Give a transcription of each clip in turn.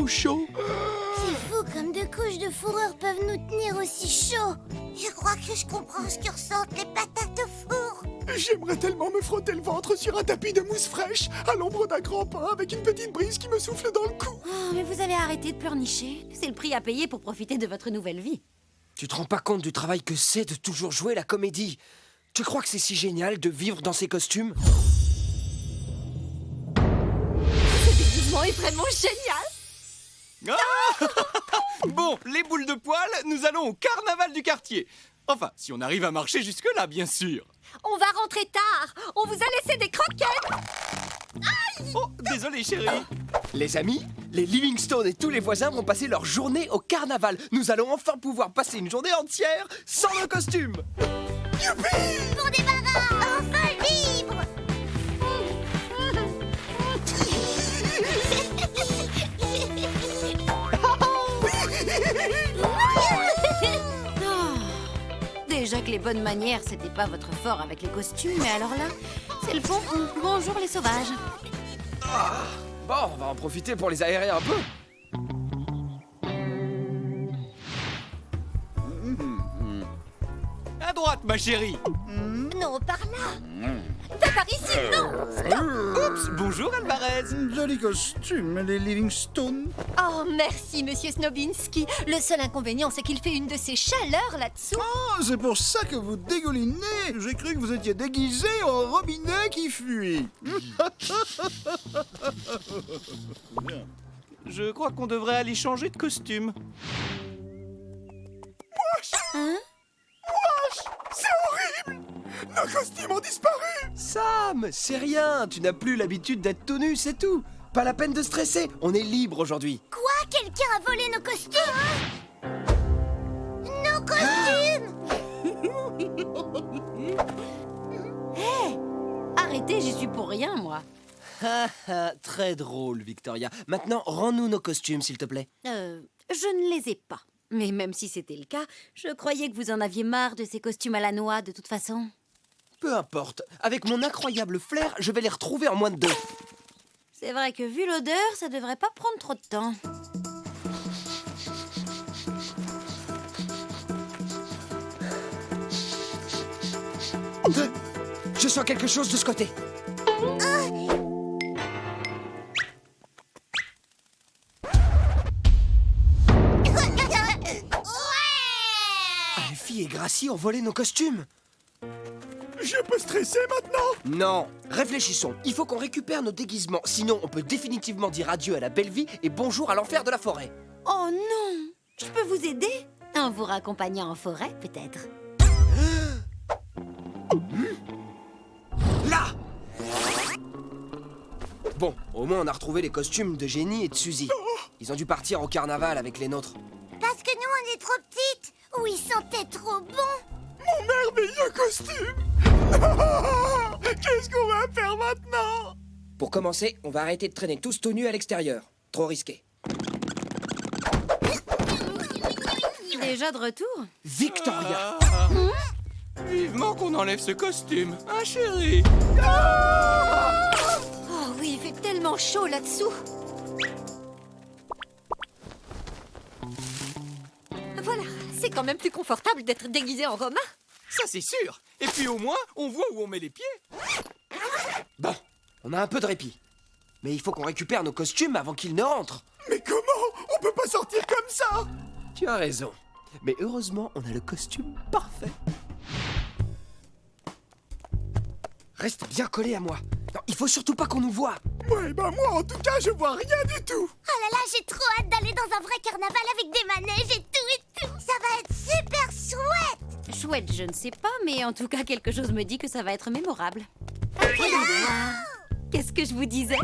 trop chaud. C'est fou comme 2 couches de fourrure peuvent nous tenir aussi chaud. Je crois que je comprends ce que ressentent les patates au four. J'aimerais tellement me frotter le ventre sur un tapis de mousse fraîche, à l'ombre d'un grand pin, avec une petite brise qui me souffle dans le cou. Oh, mais vous allez arrêter de pleurnicher. C'est le prix à payer pour profiter de votre nouvelle vie. Tu te rends pas compte du travail que c'est de toujours jouer la comédie? Tu crois que c'est si génial de vivre dans ces costumes? Ce déguisement est vraiment génial. Bon, les boules de poil, nous allons au carnaval du quartier. Enfin, si on arrive à marcher jusque-là, bien sûr. On va rentrer tard. On vous a laissé des croquettes. Oh, désolé, chérie. Les amis, les Livingstone et tous les voisins vont passer leur journée au carnaval. Nous allons enfin pouvoir passer une journée entière sans nos costumes. Pour débarras, enfin libre. Oh. Déjà que les bonnes manières, c'était pas votre fort avec les costumes, mais alors là, c'est le bon bonjour les sauvages. Bon, on va en profiter pour les aérer un peu. À droite, ma chérie. Non, par là. Pas par ici, non. Oups, bonjour, Alvarez. Joli costume, les Livingstone. Oh, merci, monsieur Snobinski. Le seul inconvénient, c'est qu'il fait une de ces chaleurs là-dessous. Ah, c'est pour ça que vous dégoulinez. J'ai cru que vous étiez déguisé en robinet qui fuit. Je crois qu'on devrait aller changer de costume. C'est horrible! Nos costumes ont disparu! Sam, c'est rien. Tu n'as plus l'habitude d'être tout nu, c'est tout. Pas la peine de stresser. On est libre aujourd'hui. Quoi? Quelqu'un a volé nos costumes? Nos costumes. Arrêtez, j'y suis pour rien, moi. Très drôle, Victoria. Maintenant, rends-nous nos costumes, s'il te plaît. Je ne les ai pas. Mais même si c'était le cas, je croyais que vous en aviez marre de ces costumes à la noix, de toute façon. Peu importe. Avec mon incroyable flair, je vais les retrouver en moins de 2. C'est vrai que vu l'odeur, ça devrait pas prendre trop de temps. Je sens quelque chose de ce côté. Alfie et Gracie ont volé nos costumes. Je peux stresser maintenant? Non, réfléchissons. Il faut qu'on récupère nos déguisements. Sinon, on peut définitivement dire adieu à la belle vie et bonjour à l'enfer de la forêt. Oh non! Je peux vous aider? En vous raccompagnant en forêt, peut-être. Là! Bon, au moins on a retrouvé les costumes de Jenny et de Suzy. Ils ont dû partir au carnaval avec les nôtres. Parce que nous, on est trop petites. Ou ils sentaient trop bon? Mon merveilleux costume! Qu'est-ce qu'on va faire maintenant? Pour commencer, on va arrêter de traîner tous tout nus à l'extérieur. Trop risqué. Déjà de retour? Victoria! Vivement qu'on enlève ce costume, hein, chérie? Oh oui, il fait tellement chaud là-dessous. Voilà, c'est quand même plus confortable d'être déguisé en romain. Ça, c'est sûr. Et puis au moins, on voit où on met les pieds. Bon, on a un peu de répit. Mais il faut qu'on récupère nos costumes avant qu'ils ne rentrent. Mais comment? On peut pas sortir comme ça! Tu as raison. Mais heureusement, on a le costume parfait. Reste bien collé à moi. Non, il faut surtout pas qu'on nous voie. Ouais, bah moi en tout cas, je vois rien du tout! Oh là là, j'ai trop hâte d'aller dans un vrai carnaval avec des manèges et tout. Ça va être super chouette. Chouette, je ne sais pas, mais en tout cas, quelque chose me dit que ça va être mémorable. Qu'est-ce que je vous disais?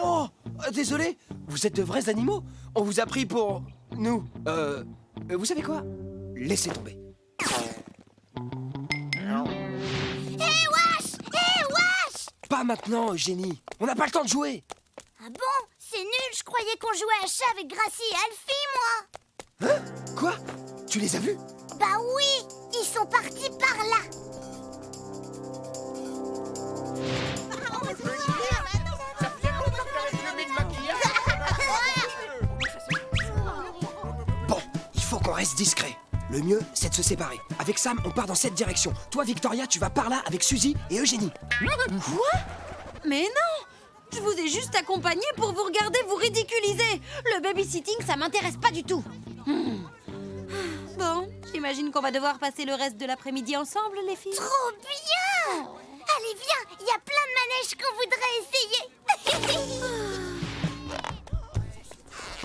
Oh, désolé, vous êtes de vrais animaux. On vous a pris pour... nous. Vous savez quoi? Laissez tomber. Pas maintenant, Eugénie. On n'a pas le temps de jouer. Ah bon? C'est nul, je croyais qu'on jouait à chat avec Gracie et Alfie, moi. Hein? Quoi? Tu les as vus? Bah oui, ils sont partis par là. Bon, il faut qu'on reste discret. Le mieux, c'est de se séparer. Avec Sam, on part dans cette direction. Toi, Victoria, tu vas par là avec Suzy et Eugénie. Quoi? Mais non! Je vous ai juste accompagné pour vous regarder vous ridiculiser. Le babysitting, ça m'intéresse pas du tout. Bon, j'imagine qu'on va devoir passer le reste de l'après-midi ensemble, les filles. Trop bien! Allez, viens, il y a plein de manèges qu'on voudrait essayer.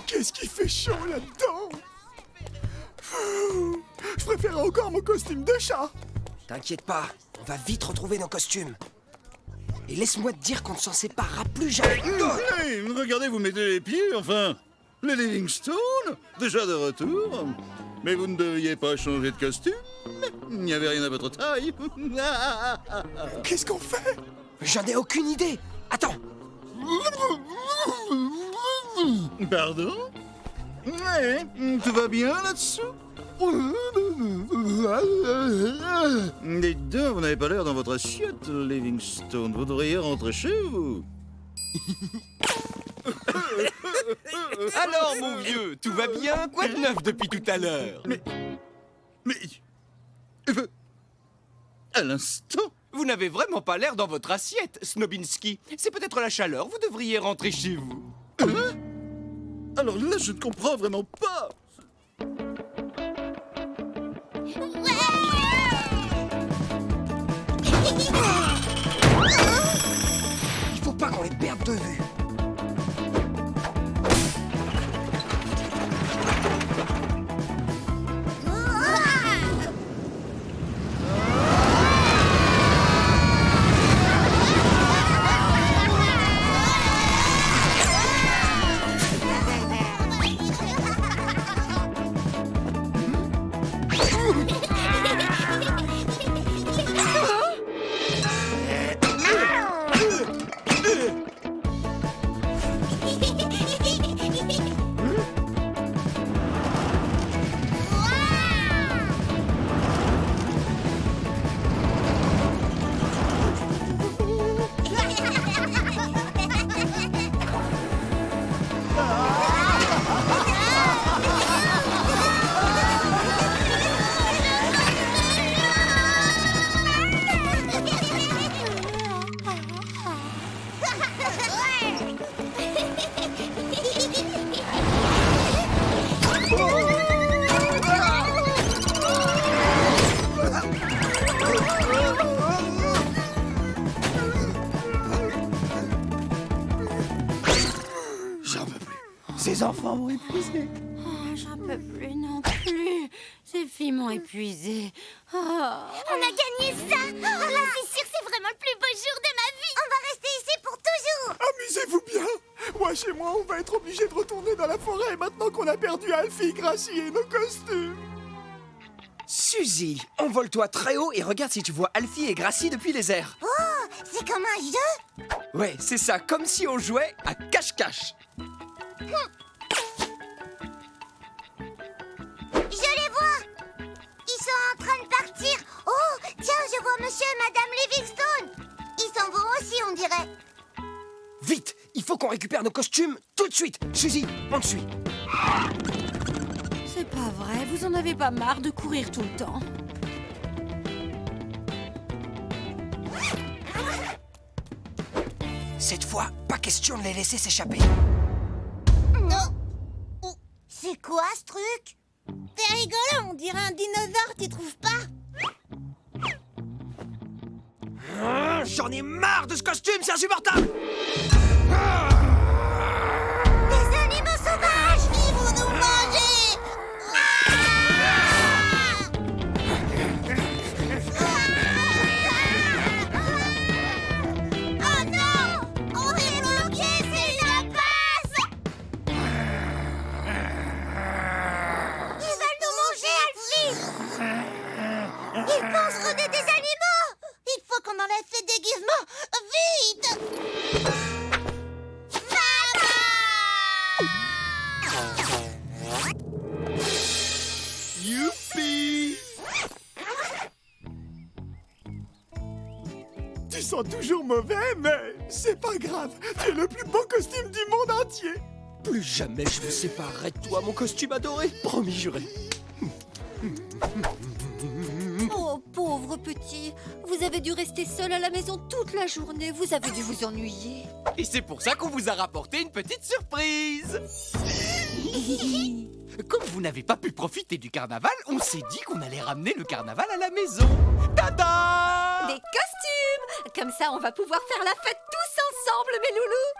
Qu'est-ce qui fait chaud là-dedans? Je préférais encore mon costume de chat. T'inquiète pas, on va vite retrouver nos costumes. Et laisse-moi te dire qu'on ne s'en séparera plus jamais. Hey, regardez, vous mettez les pieds, enfin. Les Livingstone, déjà de retour. Mais vous ne deviez pas changer de costume? Il n'y avait rien à votre taille. Qu'est-ce qu'on fait? J'en ai aucune idée. Attends. Pardon? Ouais, tout va bien là-dessous? Les deux, vous n'avez pas l'air dans votre assiette, Livingstone. Vous devriez rentrer chez vous. Alors, mon vieux, tout va bien? Quoi de neuf depuis tout à l'heure? Mais... À l'instant? Vous n'avez vraiment pas l'air dans votre assiette, Snobinski. C'est peut-être la chaleur, vous devriez rentrer chez vous. Hein? Alors là, je ne comprends vraiment pas. Il faut pas qu'on les perde de vue. Ces enfants m'ont épuisé. Oh, j'en peux plus non plus. Ces filles m'ont épuisée. Oh. On a gagné ça. Là, c'est sûr que c'est vraiment le plus beau jour de ma vie. On va rester ici pour toujours. Amusez-vous bien. Moi, chez moi, on va être obligé de retourner dans la forêt maintenant qu'on a perdu Alfie, Gracie et nos costumes. Suzy, envole-toi très haut et regarde si tu vois Alfie et Gracie depuis les airs. Oh, c'est comme un jeu. Ouais, c'est ça, comme si on jouait à cache-cache. Je les vois. Ils sont en train de partir. Oh, tiens, je vois monsieur et madame Livingstone. Ils s'en vont aussi, on dirait. Vite, il faut qu'on récupère nos costumes tout de suite. Suzy, on te suit. C'est pas vrai, vous en avez pas marre de courir tout le temps. Cette fois, pas question de les laisser s'échapper. Non. Oh, c'est quoi ce truc? C'est rigolo, on dirait un dinosaure, tu trouves pas? J'en ai marre de ce costume, c'est insupportable. Des animaux sauvages. Ils vont nous manger. Oh non! On est bloqué, c'est une impasse. Ils veulent nous manger, Alfie. Ils pensent qu'on est des animaux. Il faut qu'on enlève ces déguisements. Vite! Tu sens toujours mauvais, mais c'est pas grave. Tu es le plus beau costume du monde entier. Plus jamais je me séparerai de toi, mon costume adoré. Promis juré. Oh, pauvre petit. Vous avez dû rester seul à la maison toute la journée. Vous avez dû vous ennuyer. Et c'est pour ça qu'on vous a rapporté une petite surprise. Comme vous n'avez pas pu profiter du carnaval, on s'est dit qu'on allait ramener le carnaval à la maison. Tada! Des costumes! Comme ça, on va pouvoir faire la fête tous ensemble, mes loulous!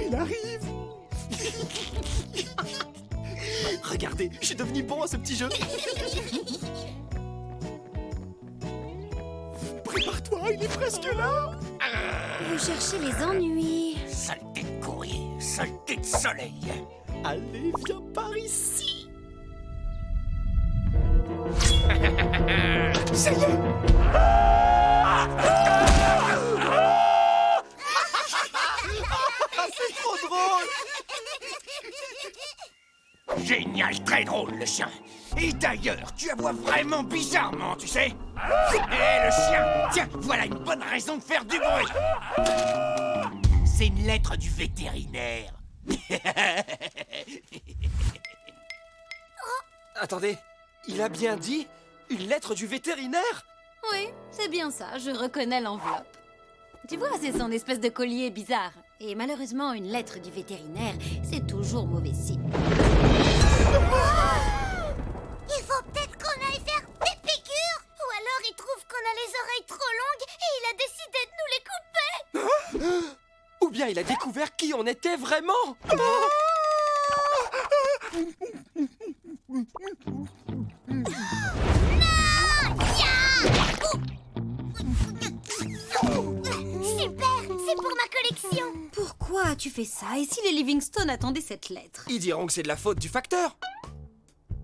Il arrive. Regardez, je suis devenu bon à ce petit jeu. Prépare-toi, il est presque là. Vous cherchez les ennuis. Saleté de courrier, saleté de soleil. Allez, viens par ici. Ça y est. C'est trop drôle. Génial, très drôle le chien. Et d'ailleurs, tu aboies vraiment bizarrement, tu sais. Hé, le chien. Tiens, voilà une bonne raison de faire du bruit. C'est une lettre du vétérinaire. Attendez, il a bien dit une lettre du vétérinaire? Oui, c'est bien ça, je reconnais l'enveloppe. Tu vois, c'est son espèce de collier bizarre. Et malheureusement, une lettre du vétérinaire, c'est toujours mauvais signe. Il faut peut-être qu'on aille faire des piqûres. Ou alors il trouve qu'on a les oreilles trop longues et il a décidé de nous les couper. Ou bien il a découvert qui on était vraiment. Super, c'est pour ma collection. Pourquoi as-tu fait ça? Et si les Livingstone attendaient cette lettre? Ils diront que c'est de la faute du facteur.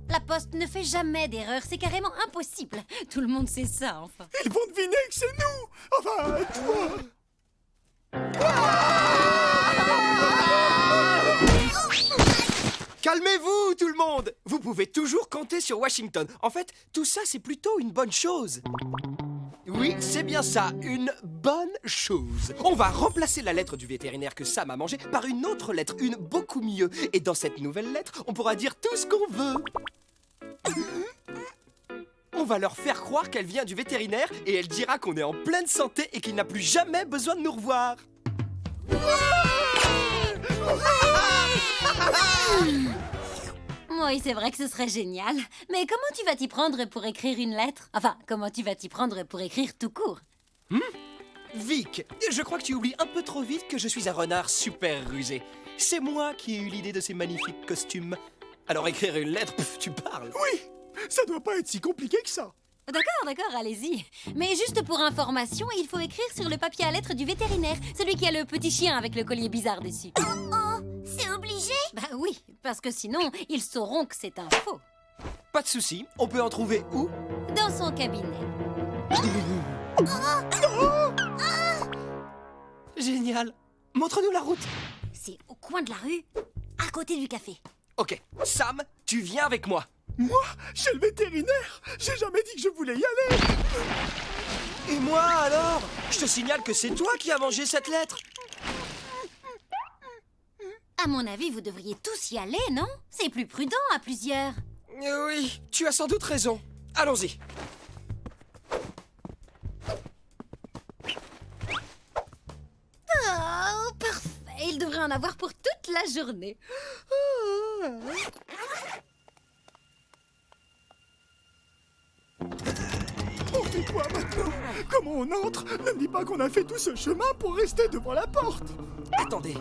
La poste ne fait jamais d'erreur, c'est carrément impossible. Tout le monde sait ça, enfin. Ils vont deviner que c'est nous. Enfin, toi. Calmez-vous, tout le monde. Vous pouvez toujours compter sur Washington. En fait, tout ça, c'est plutôt une bonne chose. Oui, c'est bien ça, une bonne chose. On va remplacer la lettre du vétérinaire que Sam a mangée par une autre lettre, une beaucoup mieux. Et dans cette nouvelle lettre, on pourra dire tout ce qu'on veut. On va leur faire croire qu'elle vient du vétérinaire et elle dira qu'on est en pleine santé et qu'il n'a plus jamais besoin de nous revoir. Oui, c'est vrai que ce serait génial. Mais comment tu vas t'y prendre pour écrire une lettre? Enfin, comment tu vas t'y prendre pour écrire tout court? Vic, je crois que tu oublies un peu trop vite que je suis un renard super rusé. C'est moi qui ai eu l'idée de ces magnifiques costumes. Alors écrire une lettre, tu parles. Oui, ça doit pas être si compliqué que ça. D'accord, allez-y. Mais juste pour information, il faut écrire sur le papier à lettres du vétérinaire, celui qui a le petit chien avec le collier bizarre dessus. Oh, c'est obligé? Bah oui, parce que sinon, ils sauront que c'est un faux. Pas de souci, on peut en trouver où? Dans son cabinet. Génial. Montre-nous la route. C'est au coin de la rue, à côté du café. Ok, Sam, tu viens avec moi. Moi, chez le vétérinaire, j'ai jamais dit que je voulais y aller. Et moi alors? Je te signale que c'est toi qui as mangé cette lettre. À mon avis, vous devriez tous y aller, non? C'est plus prudent à plusieurs. Oui, tu as sans doute raison. Allons-y. Oh, parfait. Il devrait en avoir pour toute la journée. On fait quoi maintenant? Comment on entre? Ne me dis pas qu'on a fait tout ce chemin pour rester devant la porte. Attendez.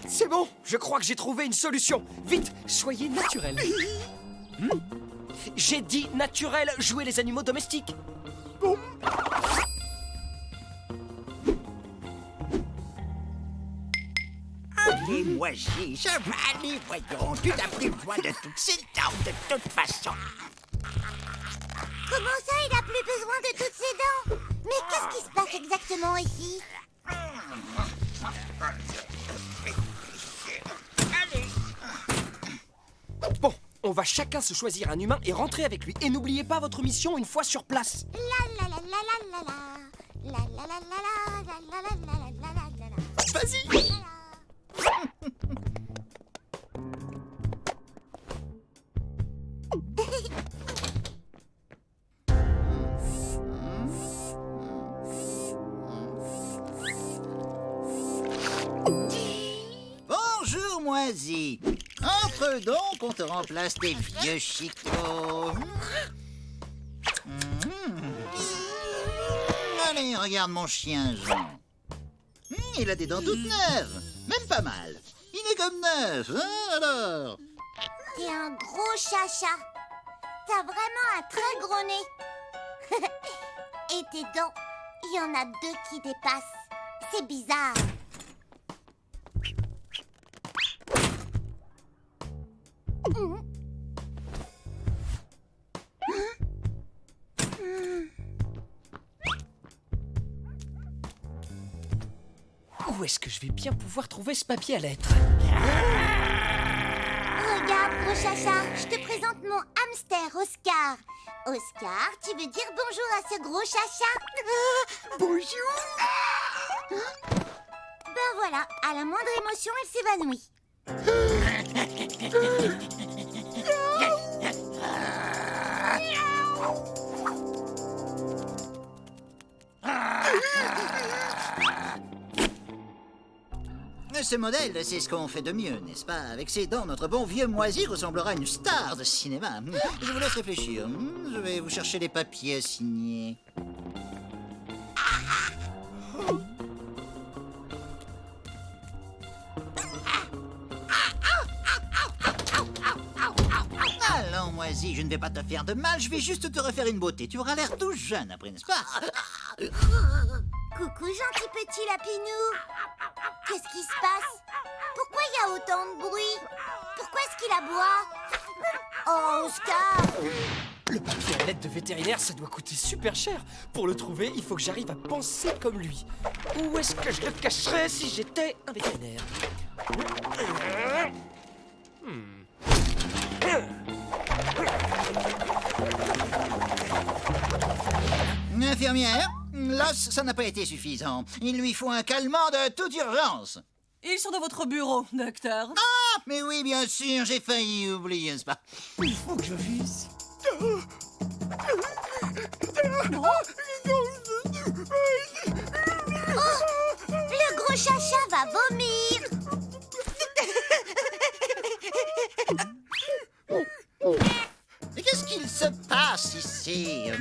C'est bon, je crois que j'ai trouvé une solution. Vite, soyez naturel. J'ai dit naturel, jouez les animaux domestiques. Bon. Les moisis, ça va aller, voyons. Tu n'as plus besoin de toutes ces dents de toute façon. Comment ça, il a plus besoin de toutes ses dents? Mais qu'est-ce qui se passe exactement ici? Bon, on va chacun se choisir un humain et rentrer avec lui. Et n'oubliez pas votre mission une fois sur place. La la la la la la la. La la la la la la la la la la la la. Vas-y. Bonjour, Moisi. Entre donc, on te remplace tes vieux chicots. Allez, regarde mon chien, Jean. Il a des dents toutes neuves. Même pas mal. Il est comme neuf, hein, alors? T'es un gros chacha. T'as vraiment un très gros nez. Et tes dents, il y en a 2 qui dépassent. C'est bizarre. Où est-ce que je vais bien pouvoir trouver ce papier à lettres? Regarde, gros chacha, je te présente mon hamster, Oscar. Oscar, tu veux dire bonjour à ce gros chacha? Bonjour. Ben voilà, à la moindre émotion, il s'évanouit. Ce modèle, c'est ce qu'on fait de mieux, n'est-ce pas? Avec ses dents, notre bon vieux Moisi ressemblera à une star de cinéma. Je vous laisse réfléchir. Je vais vous chercher les papiers à signer. Allons, Moisi, je ne vais pas te faire de mal, je vais juste te refaire une beauté. Tu auras l'air tout jeune après, n'est-ce pas? Coucou, gentil petit lapinou. Qu'est-ce qui se passe? Pourquoi il y a autant de bruit? Pourquoi est-ce qu'il aboie? Oh, Oscar! Le papier à lettres de vétérinaire, ça doit coûter super cher. Pour le trouver, il faut que j'arrive à penser comme lui. Où est-ce que je le cacherais si j'étais un vétérinaire? Infirmière, l'os, ça n'a pas été suffisant. Il lui faut un calmant de toute urgence. Ils sont dans votre bureau, docteur. Ah, mais oui, bien sûr, j'ai failli oublier, n'est-ce pas? Il faut que je vise. Le gros chacha va vomir! Mais qu'est-ce qu'il se passe ici?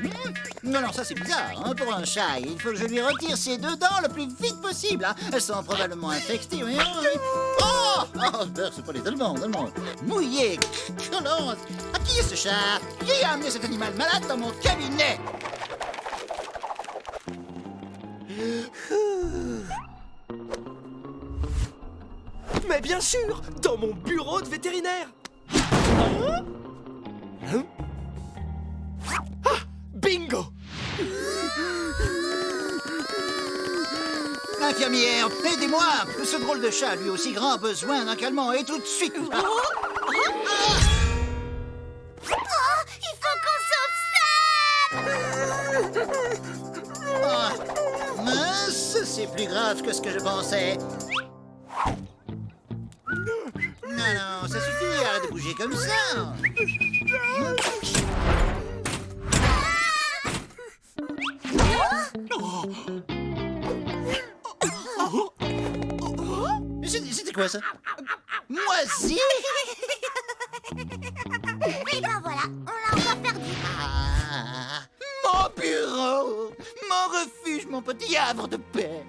Non, non, ça c'est bizarre, hein, pour un chat. Il faut que je lui retire ses 2 dents le plus vite possible. Hein. Elles sont probablement infectées. Oui, oui. Oh, c'est pas les tellement mouillé, collant. À qui est ce chat? Qui a amené cet animal malade dans mon cabinet? Mais bien sûr, dans mon bureau de vétérinaire. Hein? Ah, bingo! Infirmière, aidez-moi! Ce drôle de chat a lui aussi grand besoin d'un calmant et tout de suite! Oh, il faut qu'on sauve ça! Ah, mince, c'est plus grave que ce que je pensais. Non, ça suffit, arrête de bouger comme ça. C'était quoi ça? Moisi? Et ben voilà, on l'a encore perdu. Ah, mon bureau, mon refuge, mon petit havre de paix.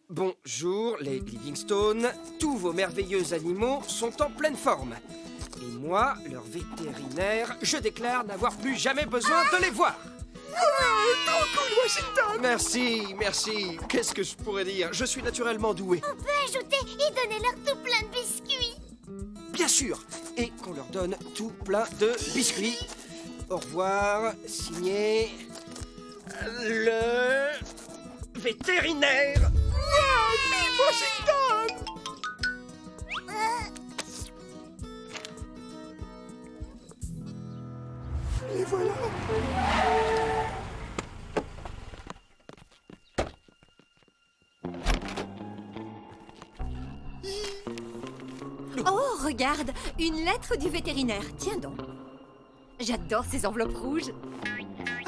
Bonjour, les Livingstone. Tous vos merveilleux animaux sont en pleine forme. Et Moi, leur vétérinaire, je déclare n'avoir plus jamais besoin de les voir. Trop cool, Washington! Merci. Qu'est-ce que je pourrais dire? Je suis naturellement doué. On peut ajouter et donner leur tout plein de biscuits. Bien sûr. Et qu'on leur donne tout plein de biscuits. Au revoir, signé le vétérinaire. Vive Washington! Et voilà. Oh, regarde, une lettre du vétérinaire. Tiens donc. J'adore ces enveloppes rouges.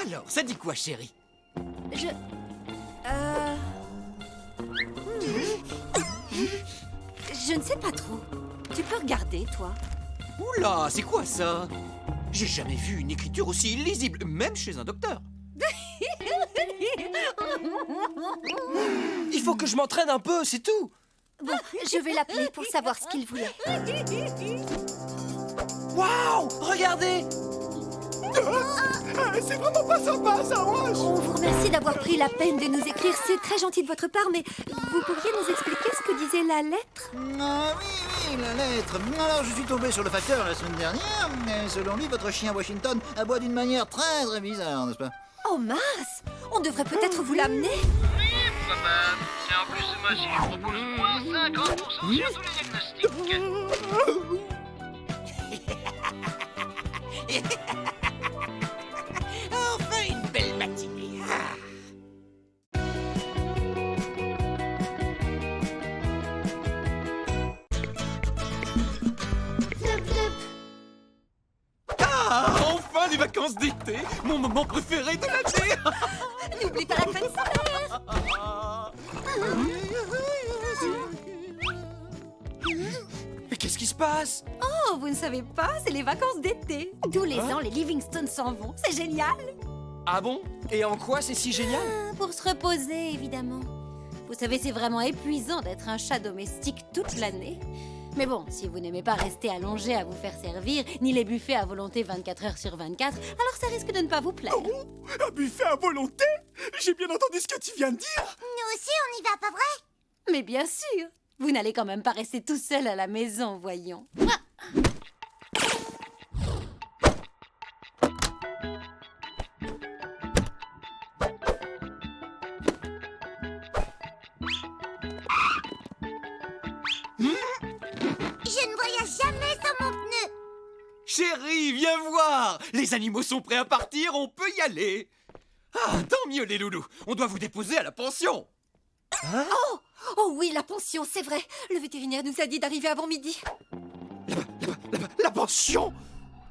Alors, ça dit quoi, chérie? Je... Je ne sais pas trop. Tu peux regarder, toi. Oula, c'est quoi ça? J'ai jamais vu une écriture aussi illisible, même chez un docteur. Il faut que je m'entraîne un peu, c'est tout. Bon, je vais l'appeler pour savoir ce qu'il voulait. Waouh, regardez. C'est vraiment pas sympa, ça, Wash! On vous remercie d'avoir pris la peine de nous écrire. C'est très gentil de votre part, mais vous pourriez nous expliquer ce que disait la lettre? Ah oui, la lettre. Alors, je suis tombé sur le facteur la semaine dernière. Et selon lui, votre chien Washington aboie d'une manière très très bizarre, n'est-ce pas? Oh mince! On devrait peut-être vous l'amener. Papa, c'est en plus moi si je propose moins 50% sur tous les diagnostics. Enfin, une belle matinée. Enfin les vacances d'été, mon moment préféré de l'année. N'oublie pas la crème solaire. Mais qu'est-ce qui se passe? Oh, vous ne savez pas, c'est les vacances d'été. Tous les ans, les Livingstone s'en vont. C'est génial. Ah bon? Et en quoi c'est si génial? Pour se reposer, évidemment. Vous savez, c'est vraiment épuisant d'être un chat domestique toute l'année. Mais bon, si vous n'aimez pas rester allongé à vous faire servir, ni les buffets à volonté 24 heures sur 24, alors ça risque de ne pas vous plaire. Oh, un buffet à volonté? J'ai bien entendu ce que tu viens de dire. Nous aussi, on y va, pas vrai? Mais bien sûr, vous n'allez quand même pas rester tout seul à la maison, voyons. Je ne voyage jamais sans mon pneu. Chérie, viens voir. Les animaux sont prêts à partir, on peut y aller. Ah, tant mieux les loulous. On doit vous déposer à la pension. Oh oui, la pension, c'est vrai. Le vétérinaire nous a dit d'arriver avant midi. La pension?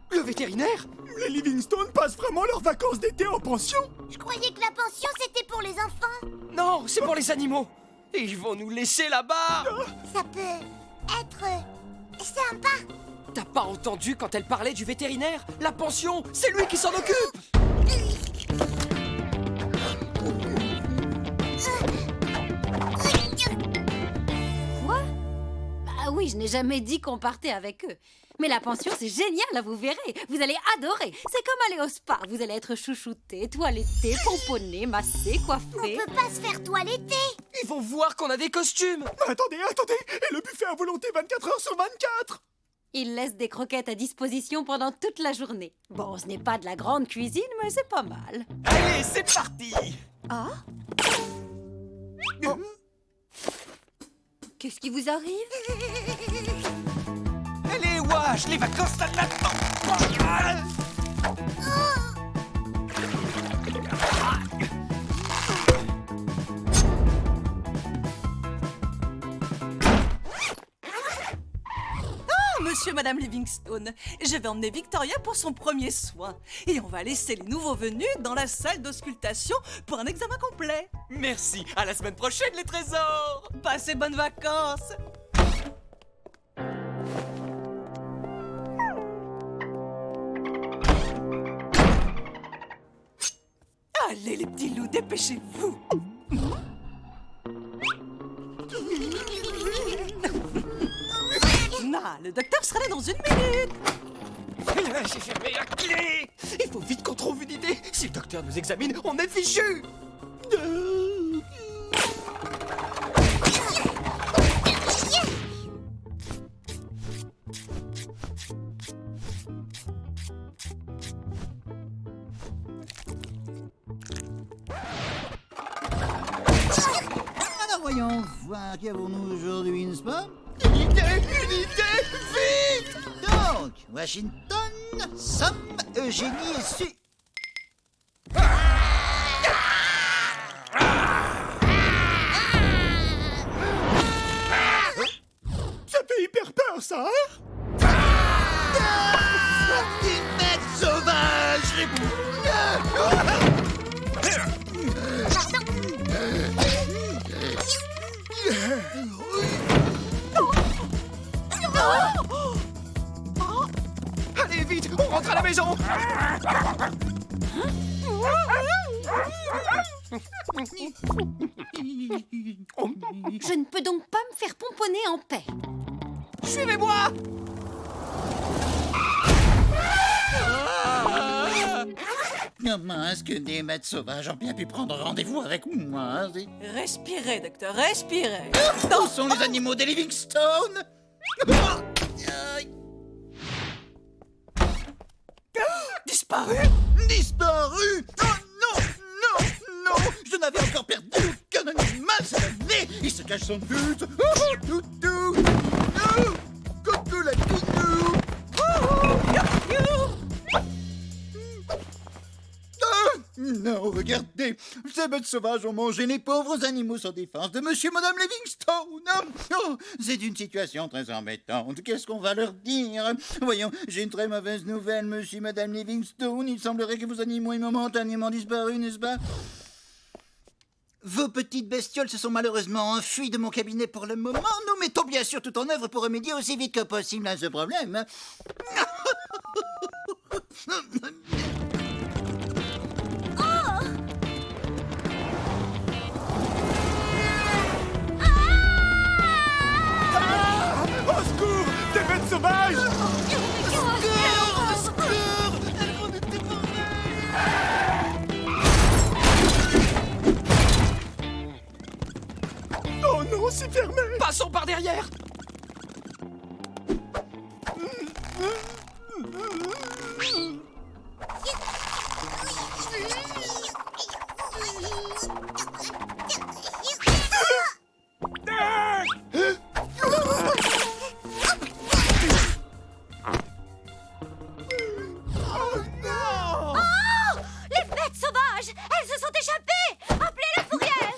Le vétérinaire? Les Livingstone passent vraiment leurs vacances d'été en pension? Je croyais que la pension, c'était pour les enfants. Non, c'est pour les animaux. Et ils vont nous laisser là-bas. Ça peut être sympa. T'as pas entendu quand elle parlait du vétérinaire? La pension, c'est lui qui s'en occupe. Quoi? Ah oui, je n'ai jamais dit qu'on partait avec eux. Mais la pension, c'est génial, vous verrez. Vous allez adorer. C'est comme aller au spa. Vous allez être chouchouté, toiletté, pomponné, massé, On coiffé. peut pas se faire toiletter. Ils vont voir qu'on a des costumes. Attendez, et le buffet à volonté 24 heures sur 24? Ils laissent des croquettes à disposition pendant toute la journée. Bon, ce n'est pas de la grande cuisine, mais c'est pas mal. Allez, c'est parti. Ah? Oh. Qu'est-ce qui vous arrive? Allez, Wash, les vacances, ça l'attend. Monsieur et Madame Livingstone, je vais emmener Victoria pour son premier soin. Et on va laisser les nouveaux venus dans la salle d'auscultation pour un examen complet. Merci, à la semaine prochaine les trésors. Passez bonnes vacances. Allez les petits loups, dépêchez-vous. le docteur sera là dans 1 minute. J'ai fermé la clé. Il faut vite qu'on trouve une idée. Si le docteur nous examine, on est fichu. Alors voyons voir, qu'avons-nous aujourd'hui, n'est-ce pas? Une idée, vite. Donc, Washington, Sam, Eugénie et Su... Ça fait hyper peur, ça, hein? Une bête sauvage! Allez, vite, on rentre à la maison. Je ne peux donc pas me faire pomponner en paix. Suivez-moi. Comment est-ce que des bêtes sauvages ont bien pu prendre rendez-vous avec moi? Respirez, docteur, respirez. Où sont les animaux des Livingstone? Disparu. Disparu! Oh non, non, non! Je n'avais encore perdu aucun animal cette année! Il se cache sans doute! Oh, toutou! Oh, coucou la toutou! Ah, non, regardez! Ces bêtes sauvages ont mangé les pauvres animaux sans défense de monsieur et madame Livingstone! Oh, c'est une situation très embêtante. Qu'est-ce qu'on va leur dire? Voyons, j'ai une très mauvaise nouvelle, monsieur et madame Livingstone. Il semblerait que vos animaux aient momentanément disparu, n'est-ce pas? Vos petites bestioles se sont malheureusement enfuies de mon cabinet pour le moment. Nous mettons bien sûr tout en œuvre pour remédier aussi vite que possible à ce problème. Au secours! Des bêtes sauvages! Oh non, c'est fermé! Passons par derrière. Les bêtes sauvages! Elles se sont échappées! Appelez la fourrière!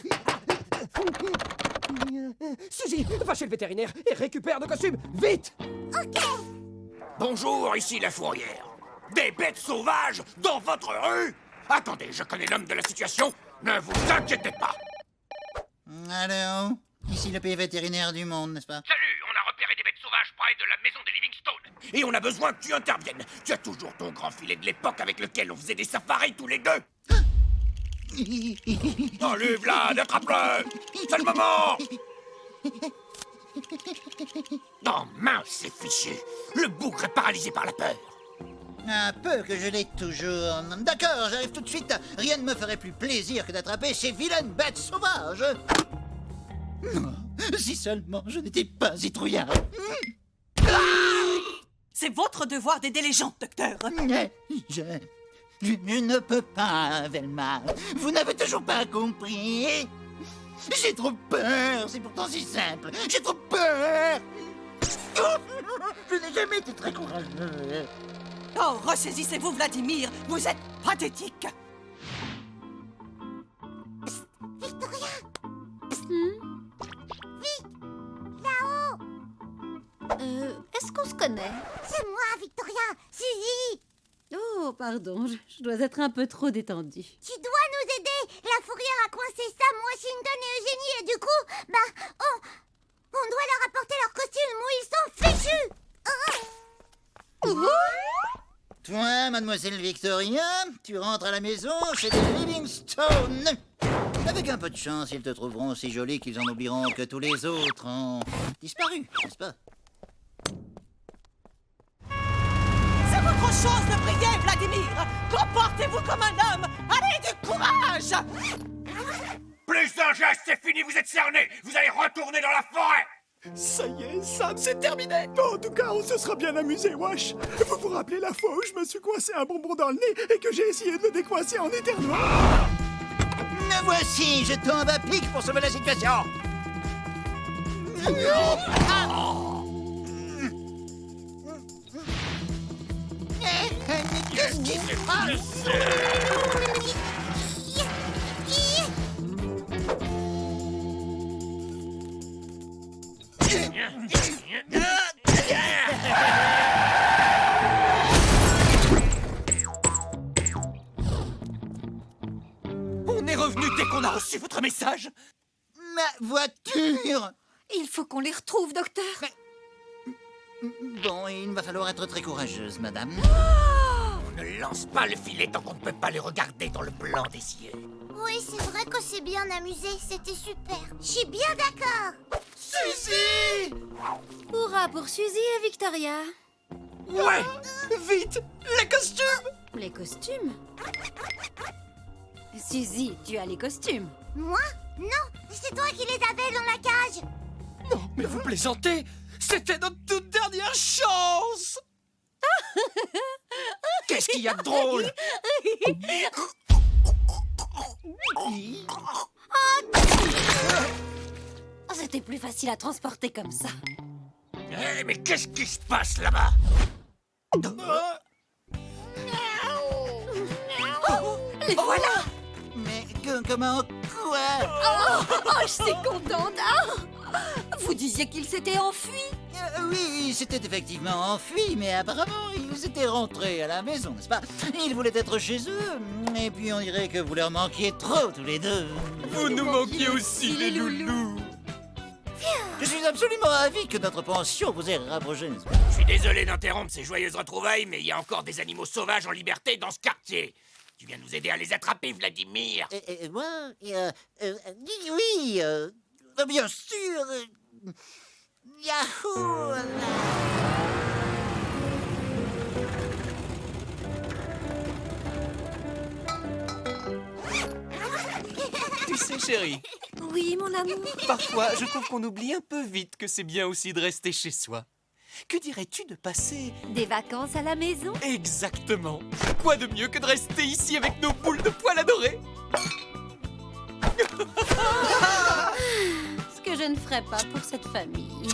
Suzy, va chez le vétérinaire et récupère nos costumes, vite. Bonjour, ici la fourrière. Des bêtes sauvages dans votre rue? Attendez, je connais l'homme de la situation. Ne vous inquiétez pas. Allô? Ici le pays vétérinaire du monde, n'est-ce pas? Salut, on a repéré des bêtes sauvages près de la maison des Livingstone. Et on a besoin que tu interviennes. Tu as toujours ton grand filet de l'époque avec lequel on faisait des safaris tous les deux. Allez, Vlad, attrape-le. C'est le moment. Oh mince, c'est fichu. Le bougre est paralysé par la peur. Un peu que je l'ai toujours. D'accord, j'arrive tout de suite. Rien ne me ferait plus plaisir que d'attraper ces vilaines bêtes sauvages. Si seulement je n'étais pas citrouillard. C'est votre devoir d'aider les gens, docteur. Je ne peux pas, Velma. Vous n'avez toujours pas compris. J'ai trop peur. C'est pourtant si simple. J'ai trop peur. Je n'ai jamais été très courageux. Oh, ressaisissez-vous, Vladimir. Vous êtes pathétique. Est-ce qu'on se connaît? C'est moi, Victoria. Suzy. Oh, pardon, je dois être un peu trop détendue. Tu dois nous aider. La fourrière a coincé Sam, Washington et Eugénie et du coup, on doit leur apporter leurs costumes ou ils sont fichus. Toi, mademoiselle Victoria, tu rentres à la maison chez les Livingstone. Avec un peu de chance, ils te trouveront aussi jolie qu'ils en oublieront que tous les autres ont disparu, n'est-ce pas? grand-chose de prier, Vladimir. Comportez-vous comme un homme. Allez, du courage. Plus d'un geste, c'est fini, vous êtes cerné. Vous allez retourner dans la forêt. Ça y est, Sam, c'est terminé. En tout cas, on se sera bien amusé, Wash. Vous vous rappelez la fois où je me suis coincé un bonbon dans le nez et que j'ai essayé de le décoincer en éternuant? Me voici, je tombe à pic pour sauver la situation. Qu'est-ce qui se passe? On est revenu dès qu'on a reçu votre message. Ma voiture. Il faut qu'on les retrouve, docteur. Bon, il va falloir être très courageuse, madame. On ne lance pas le filet tant qu'on ne peut pas le regarder dans le blanc des yeux. Oui, c'est vrai qu'on s'est bien amusé, c'était super. Je suis bien d'accord. Suzy! Hurrah pour Suzy et Victoria. Ouais! Vite! Les costumes! Les costumes? Suzy, tu as les costumes. Moi? Non, c'est toi qui les avais dans la cage. Non, mais vous plaisantez! C'était notre toute dernière chance! Qu'est-ce qu'il y a de drôle? Oh, c'était plus facile à transporter comme ça. Eh, mais qu'est-ce qui se passe là-bas? Les voilà! Mais comment? Quoi? Oh, je suis contente. Ah, vous disiez qu'ils s'étaient enfuis. Oui, c'était effectivement enfui, mais apparemment, ils étaient rentrés à la maison, n'est-ce pas? Ils voulaient être chez eux, et puis on dirait que vous leur manquiez trop, tous les deux. Vous nous manquiez aussi, les loulous! Je suis absolument ravi que notre pension vous ait rapprochés, n'est-ce pas? Je suis désolé d'interrompre ces joyeuses retrouvailles, mais il y a encore des animaux sauvages en liberté dans ce quartier. Tu viens nous aider à les attraper, Vladimir. Moi? Oui, bien sûr. Yahoo! Tu sais, chérie, Oui, mon amour. parfois, je trouve qu'on oublie un peu vite que c'est bien aussi de rester chez soi. Que dirais-tu de passer... Des vacances à la maison? Exactement. Quoi de mieux que de rester ici avec nos boules de poil adorées? Ce que je ne ferais pas pour cette famille.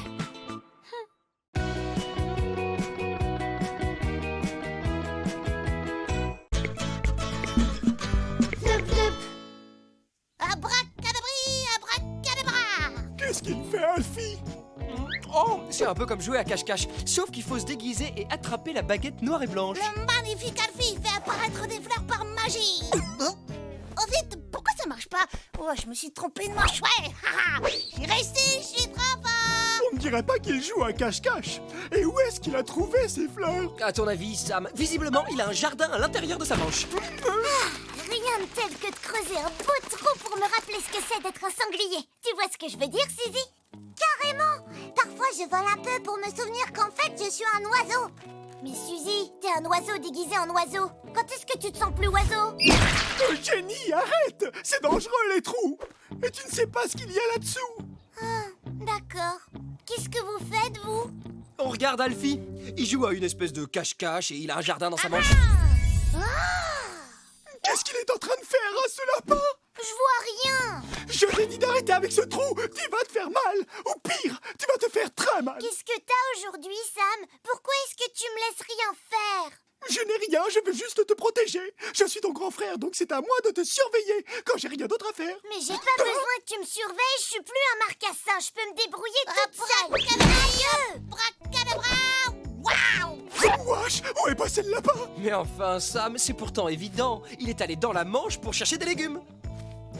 Flup, flup. Abracadabri, abracadabra. Qu'est-ce qu'il fait, Alfie? Oh, c'est un peu comme jouer à cache-cache, sauf qu'il faut se déguiser et attraper la baguette noire et blanche. Le magnifique Alfie fait apparaître des fleurs par magie. Oh vite, pourquoi ça marche pas? Oh, je me suis trompée de manche. Ouais, je suis resté, je suis trop fort. On ne dirait pas qu'il joue à cache-cache. Et où est-ce qu'il a trouvé ces fleurs? À ton avis, Sam, visiblement, il a un jardin à l'intérieur de sa manche. Rien de tel que de creuser un beau trou pour me rappeler ce que c'est d'être un sanglier. Tu vois ce que je veux dire, Suzy? Carrément. Parfois, je vole un peu pour me souvenir qu'en fait, je suis un oiseau. Mais Suzy, t'es un oiseau déguisé en oiseau. Quand est-ce que tu te sens plus oiseau? Jenny, arrête! C'est dangereux, les trous! Et tu ne sais pas ce qu'il y a là-dessous! Ah, d'accord. Qu'est-ce que vous faites, vous? On regarde Alfie. Il joue à une espèce de cache-cache et il a un jardin dans sa manche. Qu'est-ce qu'il est en train de faire, ce lapin? Je vois rien. Je t'ai dit d'arrêter avec ce trou! Tu vas te faire mal! Ou pire, tu vas te faire très mal! Qu'est-ce que t'as aujourd'hui, Sam? Pourquoi est-ce que tu me laisses rien faire? Je n'ai rien, je veux juste te protéger! Je suis ton grand frère, donc c'est à moi de te surveiller quand j'ai rien d'autre à faire! Mais j'ai pas besoin que tu me surveilles, je suis plus un marcassin, je peux me débrouiller toute seule. Aïe! Bracadabra! Waouh! Wesh, où est passé le lapin? Mais enfin, Sam, c'est pourtant évident. Il est allé dans la manche pour chercher des légumes.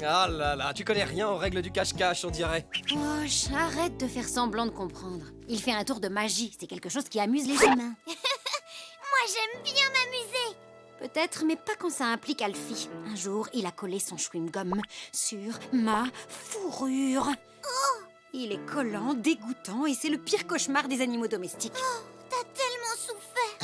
Ah là là, tu connais rien aux règles du cache-cache, on dirait. Oh, arrête de faire semblant de comprendre. Il fait un tour de magie, c'est quelque chose qui amuse les humains. Moi, j'aime bien m'amuser. Peut-être, mais pas quand ça implique Alfie. Un jour, il a collé son chewing-gum sur ma fourrure. Il est collant, dégoûtant, et c'est le pire cauchemar des animaux domestiques. T'as tellement souffert.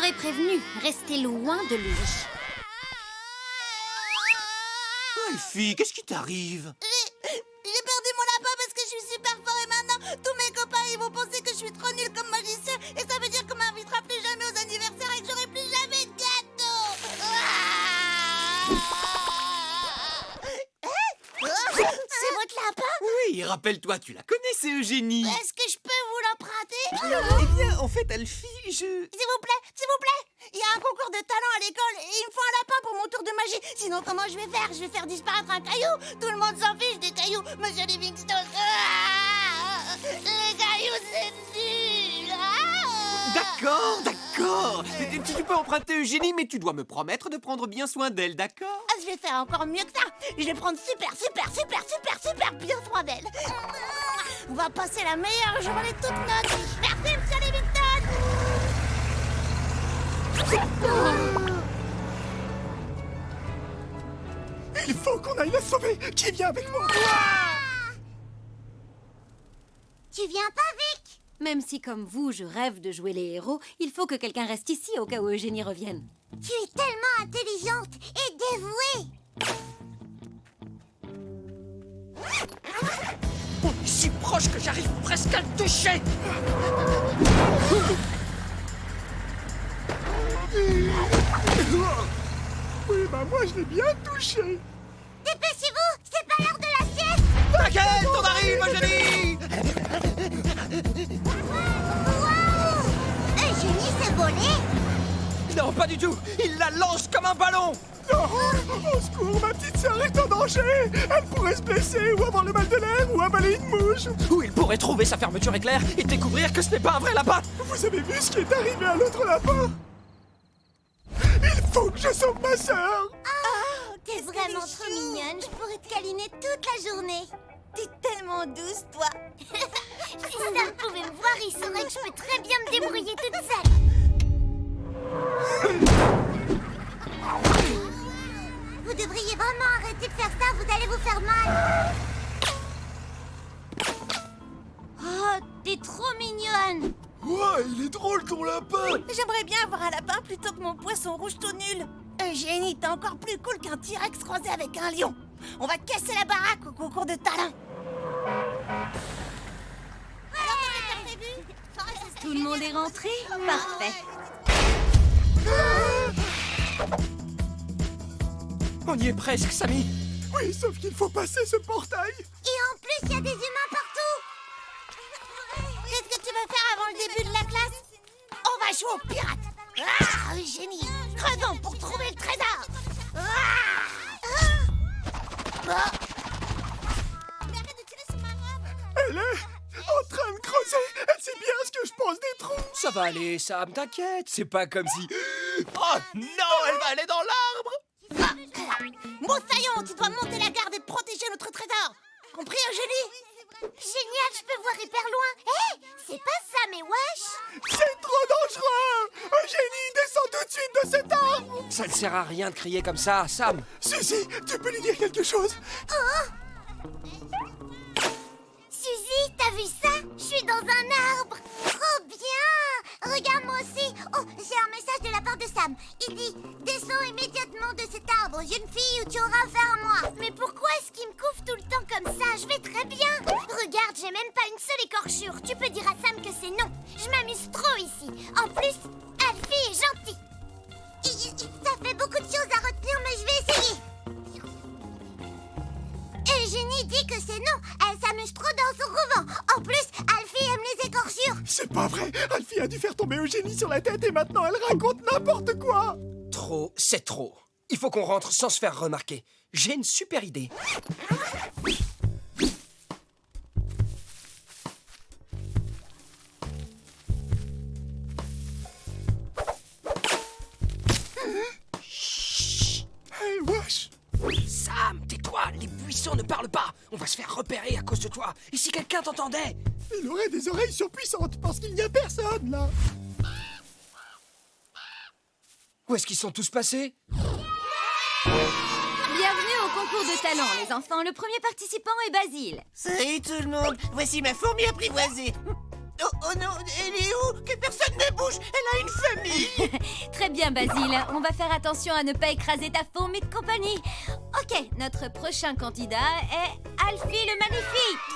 aurais prévenu, restez loin de lui. Alfie, qu'est-ce qui t'arrive? J'ai perdu mon lapin parce que je suis super fort et maintenant tous mes copains ils vont penser que je suis trop nulle comme magicien et ça veut dire qu'on m'invitera plus jamais aux anniversaires et que j'aurai plus jamais de gâteau. C'est votre lapin? Oui, rappelle-toi, tu la connais, c'est Eugénie. Est-ce que je peux vous l'emprunter? Eh bien, en fait, Alfie, S'il vous plaît, il y a un concours de talent à l'école et il me faut un lapin pour mon tour de magie. Sinon, comment je vais faire? Je vais faire disparaître un caillou. Tout le monde s'en fiche des cailloux. Monsieur Livingstone, les cailloux, c'est nul. D'accord. Tu peux emprunter Eugénie, mais tu dois me promettre de prendre bien soin d'elle, d'accord? Je vais faire encore mieux que ça. Je vais prendre super bien soin d'elle. On va passer la meilleure journée de toute notre vie. Merci, Monsieur Livingstone. Il faut qu'on aille la sauver. Qui vient avec moi? Tu viens pas, Vic? Même si, comme vous, je rêve de jouer les héros, il faut que quelqu'un reste ici au cas où Eugénie revienne. Tu es tellement intelligente et dévouée. On est si proche que j'arrive presque à le toucher. Oui, bah moi je l'ai bien touché. Dépêchez-vous, c'est pas l'heure de la sieste. T'inquiète, on arrive, Eugénie. Waouh! Eugénie s'est volée. Non, pas du tout. Il la lance comme un ballon. Non, au secours, ma petite sœur est en danger. Elle pourrait se blesser ou avoir le mal de l'air ou avaler une mouche. Ou il pourrait trouver sa fermeture éclair et découvrir que ce n'est pas un vrai lapin. Vous avez vu ce qui est arrivé à l'autre lapin? Il faut que je sauve ma sœur. T'es vraiment trop mignonne. Je pourrais te câliner toute la journée. T'es tellement douce, toi. Si Sam pouvait me voir, il saurait que je peux très bien me débrouiller toute seule. Vous devriez vraiment arrêter de faire ça. Vous allez vous faire mal. Oh, t'es trop mignonne. Ouais, il est drôle ton lapin. J'aimerais bien avoir un lapin plutôt que mon poisson rouge tout nul. Eugénie, t'es encore plus cool qu'un T-Rex croisé avec un lion. On va casser la baraque au concours de talent. Tout le monde est rentré? Parfait. On y est presque, Samy. Oui, sauf qu'il faut passer ce portail. Et en plus, il y a des humains partout. Qu'est-ce que tu veux faire avant le début de la classe? On va jouer aux pirates. Ah, Eugénie, creusons pour trouver le trésor. Elle est en train de creuser. Elle sait bien ce que je pense des trous. Ça va aller, Sam, t'inquiète. C'est pas comme si... Oh non, elle va aller dans l'arbre. Moussaillon, tu dois monter la garde et protéger notre trésor. Compris, Eugénie? Génial, je peux voir hyper loin. Hé, c'est pas ça, mais wesh. C'est trop dangereux. Eugénie, descends tout de suite de cet arbre. Ça ne sert à rien de crier comme ça, Sam. Suzy, tu peux lui dire quelque chose? Suzy, t'as vu ça? Je suis dans un arbre. Trop bien. Regarde, moi aussi. Oh, j'ai un message de la part de Sam. Il dit « Descends immédiatement de cet arbre, jeune fille, ou tu auras affaire à moi. » Mais pourquoi est-ce qu'il me couvre tout le temps comme ça? Je vais très bien. Regarde, j'ai même pas une seule écorchure. Tu peux dire à Sam que c'est non. Je m'amuse trop ici. En plus, Alfie est gentil. Ça fait beaucoup de choses à retenir, mais je vais essayer. Eugénie dit que c'est non. Elle s'amuse trop dans son couvent. En plus, Alfie aime les écorchures. C'est pas vrai. Alfie a dû faire tomber Eugénie sur la tête et maintenant elle raconte n'importe quoi. Trop, c'est trop. Il faut qu'on rentre sans se faire remarquer. J'ai une super idée. Hey, wesh. Sam, tais-toi, les buissons ne parlent pas. On va se faire repérer à cause de toi. Et si quelqu'un t'entendait? Il aurait des oreilles surpuissantes parce qu'il n'y a personne là. Où est-ce qu'ils sont tous passés? Bienvenue au concours de talent, les enfants. Le premier participant est Basile. Salut tout le monde, voici ma fourmi apprivoisée. Oh non, elle est où? Que personne ne bouge. Elle a une famille. Très bien, Basile. On va faire attention à ne pas écraser ta fourmi de compagnie. Ok, notre prochain candidat est Alfie le Magnifique.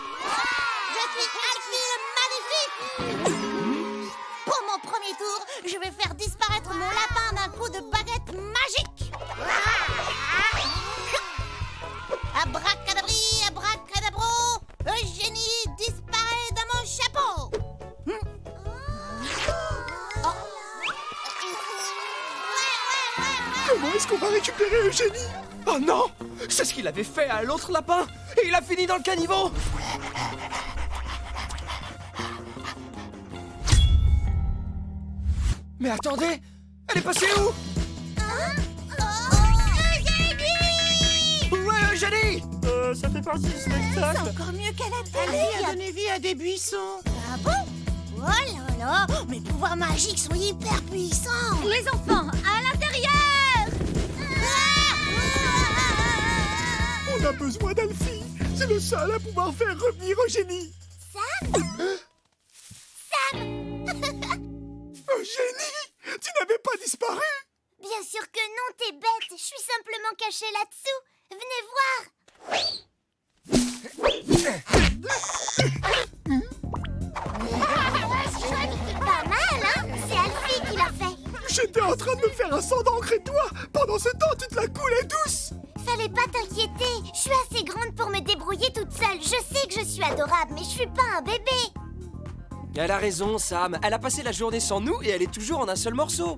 Je suis Alfie le Magnifique. Pour mon premier tour, je vais faire disparaître mon lapin d'un coup de baguette magique. Abracadabri, abracadabro, Eugénie disparaît dans mon chapeau. Comment est-ce qu'on va récupérer Eugénie? Oh non! C'est ce qu'il avait fait à l'autre lapin! Et il a fini dans le caniveau! Mais attendez! Elle est passée où? Où est Eugénie? Ça fait partie du spectacle. Encore mieux qu'à la télé. Elle a donné vie à des buissons. Ah bon? Oh là là, mes pouvoirs magiques sont hyper puissants. Les enfants, à l'intérieur! On a besoin d'Alfie. C'est le seul à pouvoir faire revenir Eugénie. Eugénie, tu n'avais pas disparu. Bien sûr que non, t'es bête. Je suis simplement cachée là-dessous. Venez voir. Pas mal, hein? C'est Alfie qui l'a fait. J'étais en train de me faire un sang d'encre et toi, pendant ce temps, tu te la coulais douce. Fallait pas t'inquiéter. Je suis assez grande pour me débrouiller toute seule. Je sais que je suis adorable, mais je suis pas un bébé. Elle a raison, Sam. Elle a passé la journée sans nous et elle est toujours en un seul morceau.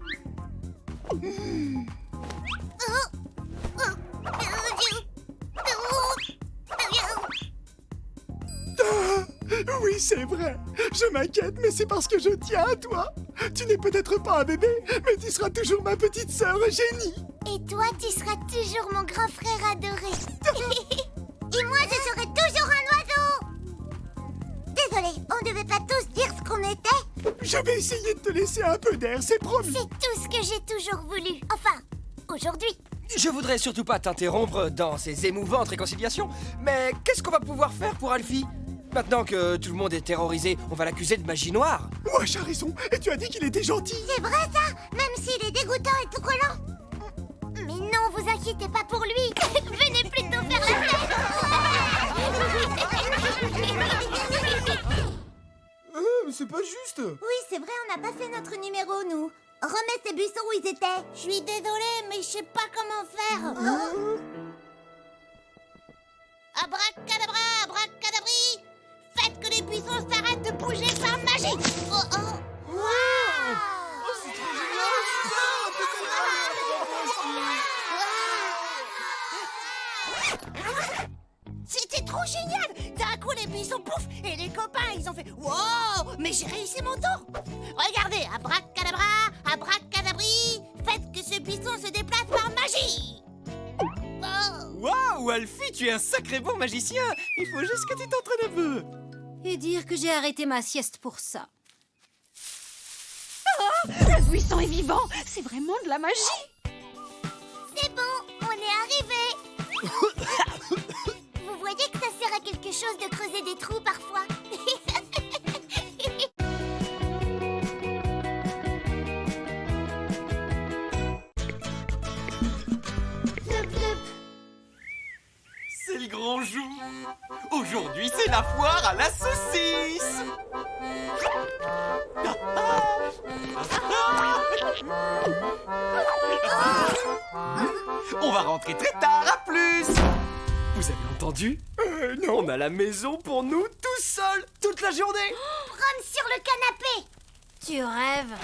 Oui, c'est vrai. Je m'inquiète, mais c'est parce que je tiens à toi. Tu n'es peut-être pas un bébé, mais tu seras toujours ma petite sœur Eugénie. Et toi, tu seras toujours mon grand frère adoré. Et moi, je serai toujours un oiseau. Désolé, on ne devait pas tous dire ce qu'on était. Je vais essayer de te laisser un peu d'air, c'est promis. C'est tout ce que j'ai toujours voulu. Enfin, aujourd'hui. Je voudrais surtout pas t'interrompre dans ces émouvantes réconciliations, mais qu'est-ce qu'on va pouvoir faire pour Alfie? Maintenant que tout le monde est terrorisé, on va l'accuser de magie noire. Wesh, a raison. Et tu as dit qu'il était gentil. C'est vrai ça, même s'il est dégoûtant et tout collant. Mais non, vous inquiétez pas pour lui. Venez plutôt faire la fête. Mais c'est pas juste. Oui, c'est vrai, on n'a pas fait notre numéro, nous. Remets ces buissons où ils étaient. Je suis désolée, mais je sais pas comment faire. Abracadabra, abracadabri. Faites que les buissons s'arrêtent de bouger par magie. Oh oh. C'était trop génial. D'un coup, les buissons pouf et les copains, ils ont fait wow. Mais j'ai réussi mon tour. Regardez, abracadabra, abracadabri. Faites que ce buisson se déplace par magie. Waouh, Alfie, tu es un sacré bon magicien. Il faut juste que tu t'entraînes un peu. Et dire que j'ai arrêté ma sieste pour ça. Le buisson est vivant. C'est vraiment de la magie. C'est bon, on est arrivé. Vous voyez que ça sert à quelque chose de creuser des trous parfois. C'est le grand jour. Aujourd'hui, c'est la foire à la saucisse. On va rentrer très tard, à plus. Vous avez entendu? Non. On a la maison pour nous tout seuls toute la journée. Rome sur le canapé. Tu rêves.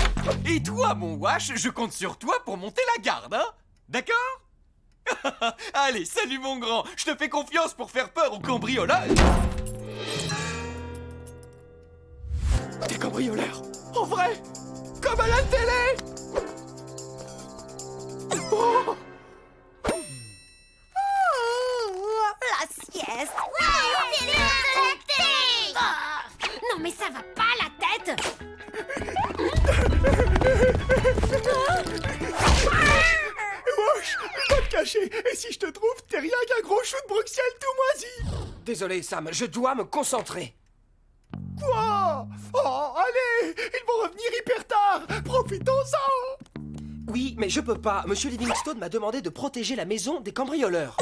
Et toi, mon Wash, je compte sur toi pour monter la garde, hein? D'accord? Allez, salut mon grand. Je te fais confiance pour faire peur aux cambrioleurs. Des cambrioleurs? En vrai? Comme à la télé? Oh! La sieste. C'est l'heure de la télé. Non mais ça va pas la tête. Wesh, va te cacher. Et si je te trouve, t'es rien qu'un gros chou de Bruxelles tout moisi. Désolé, Sam, je dois me concentrer. Quoi? Oh, Profitons-en! Oui, mais je peux pas. Monsieur Livingstone m'a demandé de protéger la maison des cambrioleurs.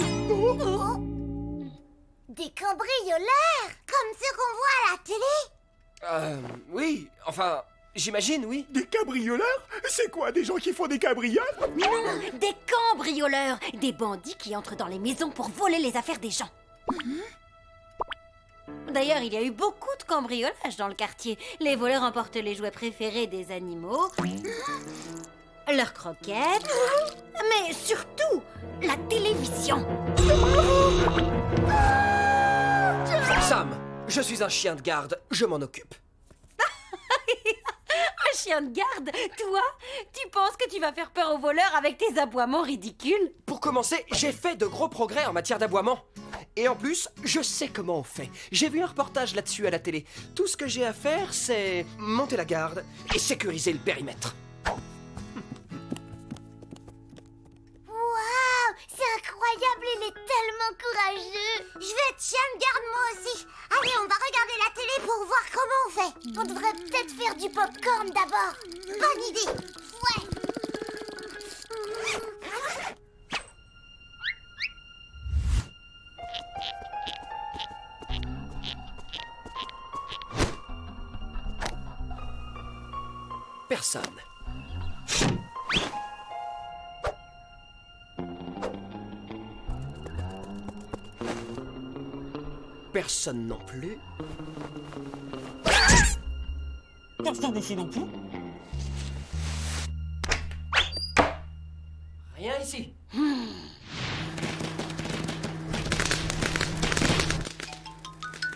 Des cambrioleurs, comme ceux qu'on voit à la télé. Oui, enfin, j'imagine, oui. Des cambrioleurs? C'est quoi, des gens qui font des cabrioles? Non, des cambrioleurs, des bandits qui entrent dans les maisons pour voler les affaires des gens. D'ailleurs, il y a eu beaucoup de cambriolages dans le quartier. Les voleurs emportent les jouets préférés des animaux, leurs croquettes, mais surtout la télévision. Sam, je suis un chien de garde, je m'en occupe. Un chien de garde? Toi? Tu penses que tu vas faire peur aux voleurs avec tes aboiements ridicules? Pour commencer, j'ai fait de gros progrès en matière d'aboiement. Et en plus, je sais comment on fait. J'ai vu un reportage là-dessus à la télé. Tout ce que j'ai à faire, c'est monter la garde et sécuriser le périmètre. Waouh, c'est incroyable, il est tellement courageux. Je vais être chien de garde moi aussi. Allez, on va regarder la télé pour voir comment on fait. On devrait peut-être faire du popcorn d'abord. Bonne idée. Ouais. Personne. Personne non plus. Personne ici non plus. Rien ici.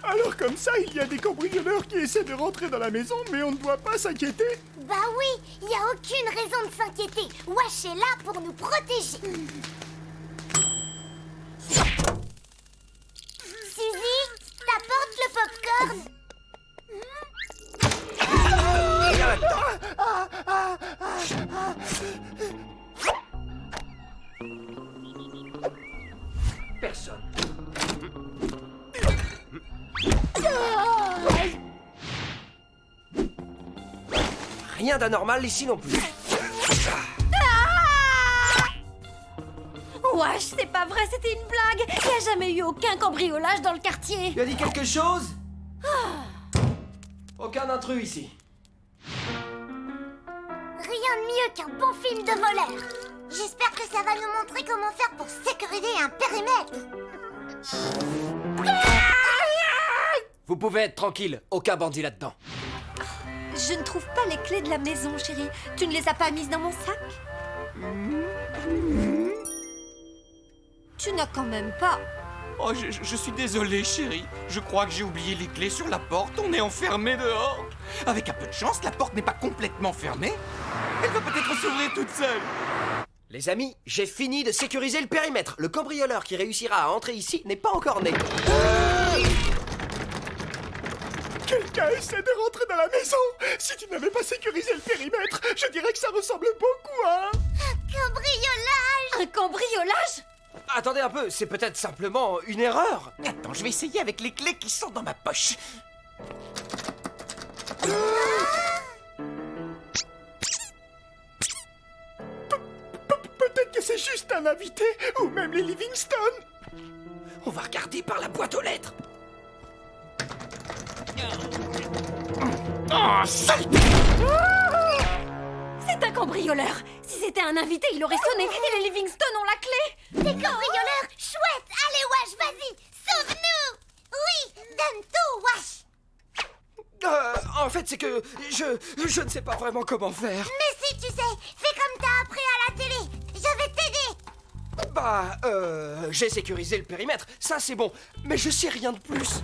Alors comme ça, il y a des cambrioleurs qui essaient de rentrer dans la maison, mais on ne doit pas s'inquiéter. Bah oui, il n'y a aucune raison de s'inquiéter. Wash est là pour nous protéger. Suzy, t'apportes le popcorn? Rien là-dedans. Personne. Rien d'anormal ici non plus. Wesh, c'est pas vrai, c'était une blague. Il n'y a jamais eu aucun cambriolage dans le quartier. Tu as dit quelque chose? Aucun intrus ici. Rien de mieux qu'un bon film de voleur. J'espère que ça va nous montrer comment faire pour sécuriser un périmètre. Vous pouvez être tranquille, aucun bandit là-dedans. Je ne trouve pas les clés de la maison, chérie. Tu ne les as pas mises dans mon sac? Tu n'as quand même pas. Oh, je suis désolé, chérie. Je crois que j'ai oublié les clés sur la porte. On est enfermé dehors. Avec un peu de chance, la porte n'est pas complètement fermée. Elle va peut-être s'ouvrir toute seule. Les amis, j'ai fini de sécuriser le périmètre. Le cambrioleur qui réussira à entrer ici n'est pas encore né. Quelqu'un essaie de rentrer dans la maison. Si tu n'avais pas sécurisé le périmètre, je dirais que ça ressemble beaucoup à... Cambriolage! Un cambriolage? Attendez un peu, c'est peut-être simplement une erreur. Attends, je vais essayer avec les clés qui sont dans ma poche. Peut-être que c'est juste un invité, ou même les Livingstone. On va regarder par la boîte aux lettres. Oh, saleté! C'est un cambrioleur. Si c'était un invité, il aurait sonné. Et les Livingstone ont la clé. Des cambrioleurs? Chouette! Allez, Wash, vas-y! Sauve-nous! Oui! Donne tout, Wash! En fait, c'est que je ne sais pas vraiment comment faire. Mais si tu sais, fais comme t'as appris à la télé. Je vais t'aider. J'ai sécurisé le périmètre, ça c'est bon. Mais je sais rien de plus.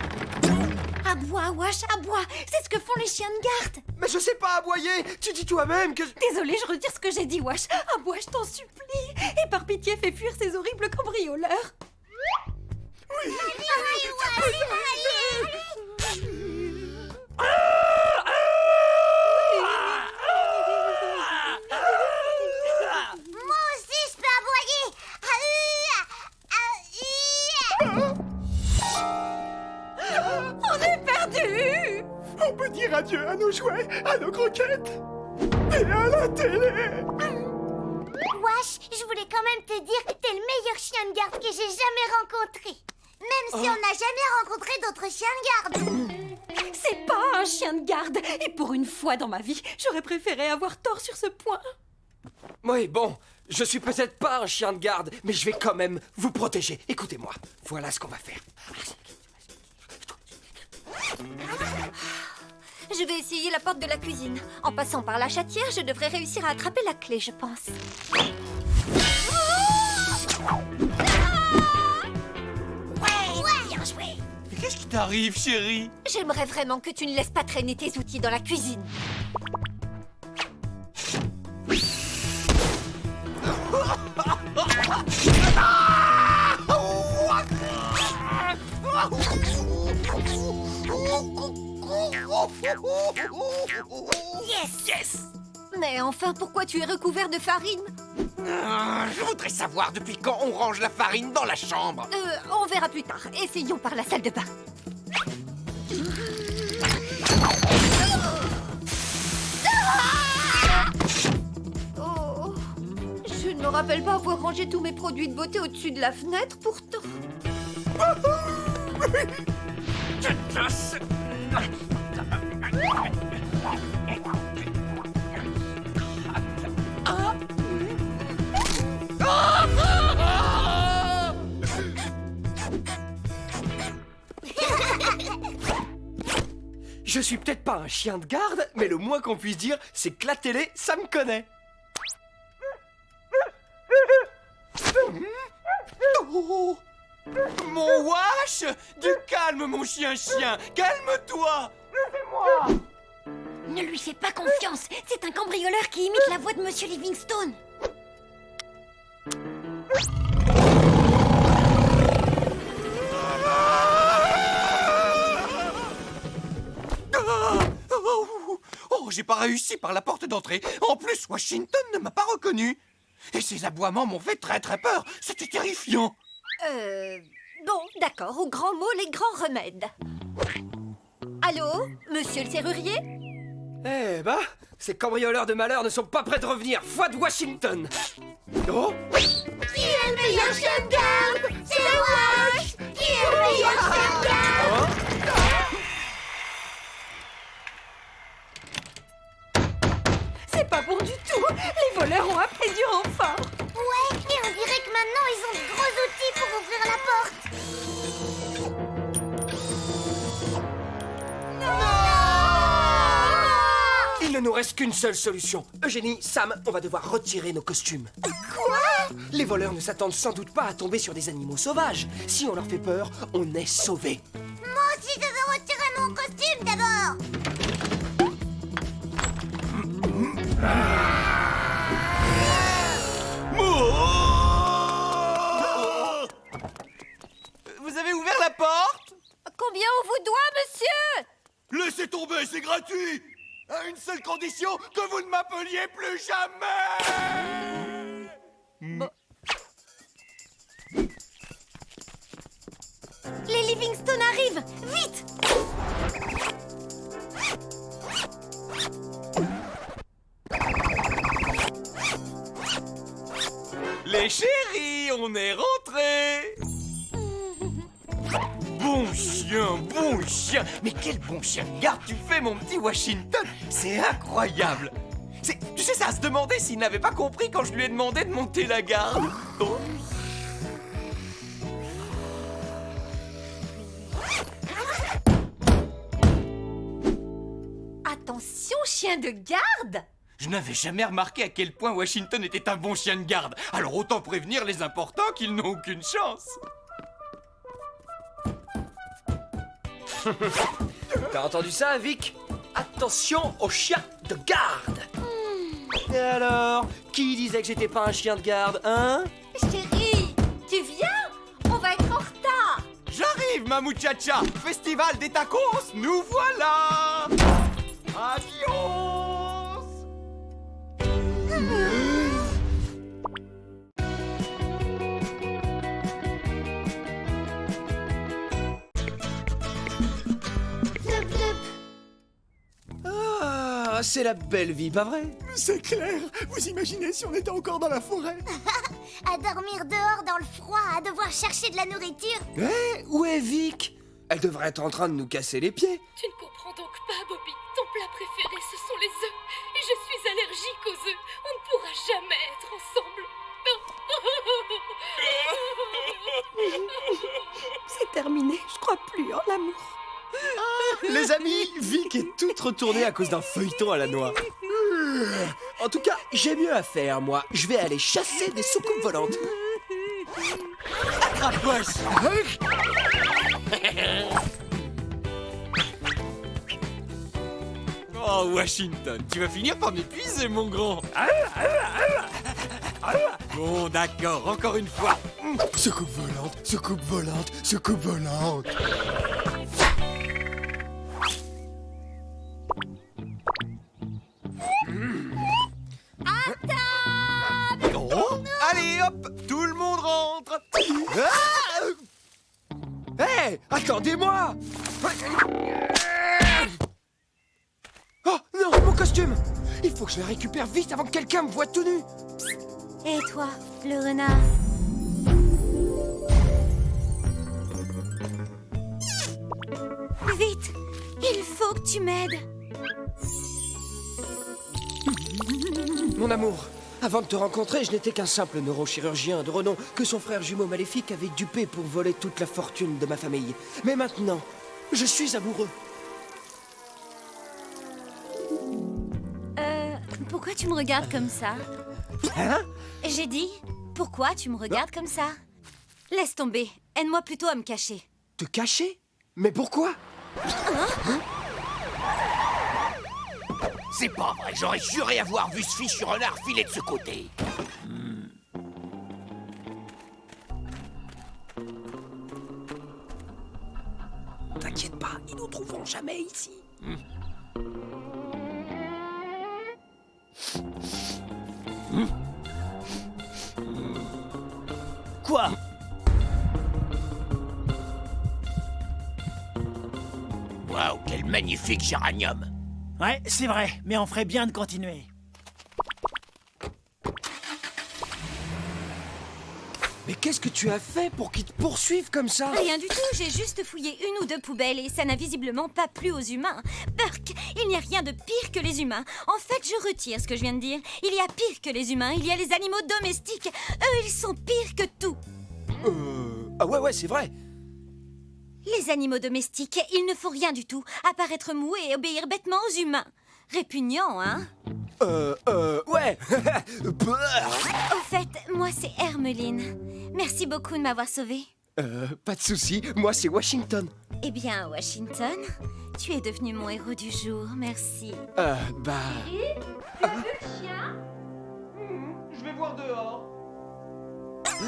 Aboie, Wash, aboie. C'est ce que font les chiens de garde. Mais je sais pas aboyer. Tu dis toi-même que... Désolée, je retire ce que j'ai dit, Wash. Aboie, je t'en supplie. Et par pitié, fais fuir ces horribles cambrioleurs. Allez, Wash, allez. Moi aussi, je peux aboyer. On est perdus. On peut dire adieu à nos jouets, à nos croquettes. Et à la télé. Wash, je voulais quand même te dire que t'es le meilleur chien de garde que j'ai jamais rencontré. Même si on n'a jamais rencontré d'autres chiens de garde. C'est pas un chien de garde. Et pour une fois dans ma vie, j'aurais préféré avoir tort sur ce point. Oui, bon, je suis peut-être pas un chien de garde, mais je vais quand même vous protéger. Écoutez-moi, voilà ce qu'on va faire. Je vais essayer la porte de la cuisine. En passant par la chatière, je devrais réussir à attraper la clé, je pense. Ouais, bien joué. Mais qu'est-ce qui t'arrive, chérie? J'aimerais vraiment que tu ne laisses pas traîner tes outils dans la cuisine. Yes! Mais enfin, pourquoi tu es recouvert de farine? Je voudrais savoir depuis quand on range la farine dans la chambre. On verra plus tard. Essayons par la salle de bain. Oh, je ne me rappelle pas avoir rangé tous mes produits de beauté au-dessus de la fenêtre, pourtant. Je suis peut-être pas un chien de garde, mais le moins qu'on puisse dire, c'est que la télé, ça me connaît. Oh, mon Wash! Du calme, mon chien-chien! Calme-toi! Ne lui fais pas confiance. C'est un cambrioleur qui imite la voix de Monsieur Livingstone. Oh, j'ai pas réussi par la porte d'entrée. En plus, Washington ne m'a pas reconnu. Et ces aboiements m'ont fait très très peur. C'était terrifiant. Bon, d'accord. Au grand mot, les grands remèdes. Allô, monsieur le serrurier? Eh ben, ces cambrioleurs de malheur ne sont pas prêts de revenir. Foi de Washington. Oh, Qui est le meilleur chien de garde? C'est Wash. Qui est le meilleur chien de garde? C'est pas bon du tout. Les voleurs ont appelé du renfort. Ouais, et on dirait que maintenant ils ont de gros outils pour ouvrir la porte. il ne nous reste qu'une seule solution. Eugénie, Sam, on va devoir retirer nos costumes. Quoi? Les voleurs ne s'attendent sans doute pas à tomber sur des animaux sauvages. Si on leur fait peur, on est sauvés. Moi aussi, je veux retirer mon costume d'abord. Vous avez ouvert la porte? Combien on vous doit, monsieur? Laissez tomber, c'est gratuit! À une seule condition, que vous ne m'appeliez plus jamais! Les Livingstone arrivent! Vite! Les chéris, on est rentrés! Bon chien! Mais quel bon chien de garde tu fais, mon petit Washington! C'est incroyable! Tu sais, ça à se demander s'il n'avait pas compris quand je lui ai demandé de monter la garde. Oh. Attention, chien de garde! Je n'avais jamais remarqué à quel point Washington était un bon chien de garde. Alors autant prévenir les importants qu'ils n'ont aucune chance. T'as entendu ça, Vic? Attention aux chiens de garde. Et alors, qui disait que j'étais pas un chien de garde, hein? Chérie, tu viens? On va être en retard! J'arrive, ma muchacha! Festival des tacos, nous voilà! Adios! Flup, flup. Ah, c'est la belle vie, pas vrai? C'est clair. Vous imaginez si on était encore dans la forêt? À dormir dehors dans le froid, à devoir chercher de la nourriture. Hé, où est Vic? Elle devrait être en train de nous casser les pieds. Tu ne comprends donc pas, Bobby. Ton plat préféré, ce sont les œufs. Et je suis allergique aux œufs. On ne pourra jamais être ensemble. C'est terminé, je crois plus en l'amour. Les amis, Vic est toute retournée à cause d'un feuilleton à la noix. En tout cas, j'ai mieux à faire, moi. Je vais aller chasser des soucoupes volantes. Attrape-moi! Oh, Washington, tu vas finir par m'épuiser, mon grand. Bon, d'accord, encore une fois. Soucoupe volante, soucoupe volante, soucoupe volante. Oh, allez, hop, tout le monde rentre. Hé, attendez-moi! Oh non, mon costume! Il faut que je le récupère vite avant que quelqu'un me voie tout nu. Et toi, le renard? Vite! Il faut que tu m'aides! Mon amour, avant de te rencontrer, je n'étais qu'un simple neurochirurgien de renom que son frère jumeau maléfique avait dupé pour voler toute la fortune de ma famille. Mais maintenant, je suis amoureux. Pourquoi tu me regardes comme ça? Hein? J'ai dit, pourquoi tu me regardes comme ça? Laisse tomber, aide-moi plutôt à me cacher. Te cacher? Mais pourquoi? C'est pas vrai, j'aurais juré avoir vu ce fichu renard filer de ce côté. T'inquiète pas, ils nous trouveront jamais ici. Quoi? Waouh, quel magnifique géranium! Ouais, c'est vrai, mais on ferait bien de continuer. Mais qu'est-ce que tu as fait pour qu'ils te poursuivent comme ça? Rien du tout, j'ai juste fouillé une ou deux poubelles et ça n'a visiblement pas plu aux humains. Burk, il n'y a rien de pire que les humains. En fait, je retire ce que je viens de dire. Il y a pire que les humains, il y a les animaux domestiques. Eux, ils sont pires que tout. Ah ouais, c'est vrai. Les animaux domestiques, il ne faut rien du tout, à part être mou et obéir bêtement aux humains. Répugnant, hein? Ouais. Au fait, moi c'est Hermeline. Merci beaucoup de m'avoir sauvée. Pas de souci, moi c'est Washington. Eh bien, Washington, tu es devenu mon héros du jour, merci. Je vais voir dehors.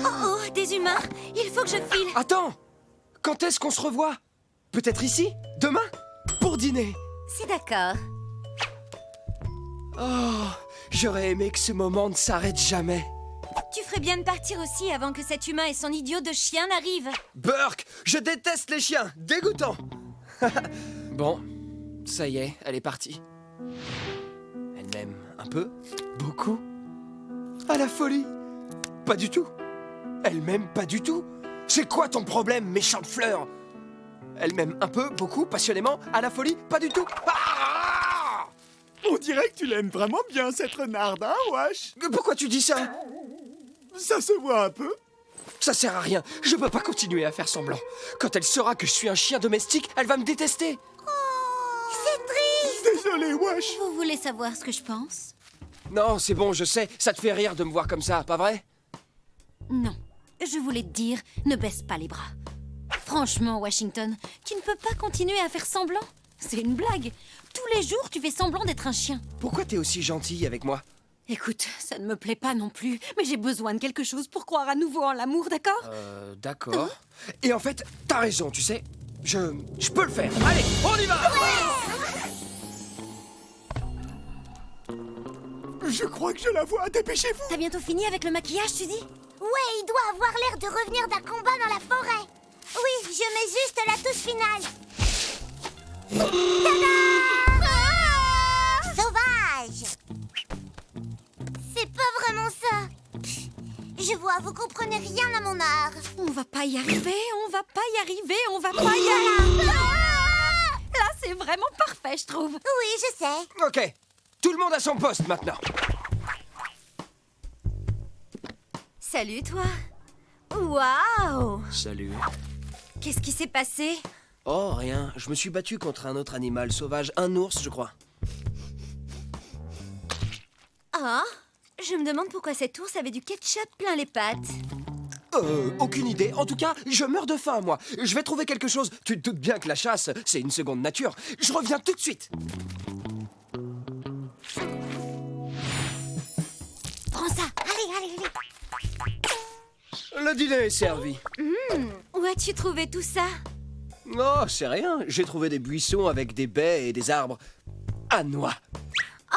Oh, des humains! Il faut que je file! Attends! Quand est-ce qu'on se revoit? Peut-être ici? Demain? Pour dîner? C'est d'accord. Oh, j'aurais aimé que ce moment ne s'arrête jamais. Tu ferais bien de partir aussi avant que cet humain et son idiot de chien n'arrivent. Burk, je déteste les chiens, dégoûtant. Bon, ça y est, elle est partie. Elle m'aime un peu, beaucoup, à la folie. Pas du tout. Elle m'aime pas du tout. C'est quoi ton problème, méchante fleur? Elle m'aime un peu, beaucoup, passionnément, à la folie, pas du tout. Ah! On dirait que tu l'aimes vraiment bien, cette renarde, hein, Wash? Pourquoi tu dis ça? Ça se voit un peu. Ça sert à rien, je peux pas continuer à faire semblant. Quand elle saura que je suis un chien domestique, elle va me détester. C'est triste. Désolé, Wash. Vous voulez savoir ce que je pense? Non, c'est bon, je sais, ça te fait rire de me voir comme ça, pas vrai? Non. Je voulais te dire, ne baisse pas les bras. Franchement, Washington, tu ne peux pas continuer à faire semblant. C'est une blague. Tous les jours, tu fais semblant d'être un chien. Pourquoi t'es aussi gentil avec moi? Écoute, ça ne me plaît pas non plus, mais j'ai besoin de quelque chose pour croire à nouveau en l'amour, d'accord? D'accord. Et en fait, t'as raison, tu sais. Je peux le faire. Allez, on y va! Je crois que je la vois, dépêchez-vous. T'as bientôt fini avec le maquillage, tu dis? Ouais, il doit avoir l'air de revenir d'un combat dans la forêt. Oui, je mets juste la touche finale. Tada! Sauvage! Je vois, vous comprenez rien à mon art. On va pas y arriver, on va pas y arriver, on va pas y arriver. Là, c'est vraiment parfait, je trouve. Oui, je sais. Ok, tout le monde à son poste maintenant. Salut, toi. Waouh! Salut. Qu'est-ce qui s'est passé? Oh, rien. Je me suis battu contre un autre animal sauvage, un ours, je crois. Ah, je me demande pourquoi cet ours avait du ketchup plein les pattes. Aucune idée. En tout cas, je meurs de faim, moi. Je vais trouver quelque chose. Tu te doutes bien que la chasse, c'est une seconde nature. Je reviens tout de suite. Prends ça. Allez. Le dîner est servi. Où as-tu trouvé tout ça? Oh, c'est rien. J'ai trouvé des buissons avec des baies et des arbres à noix.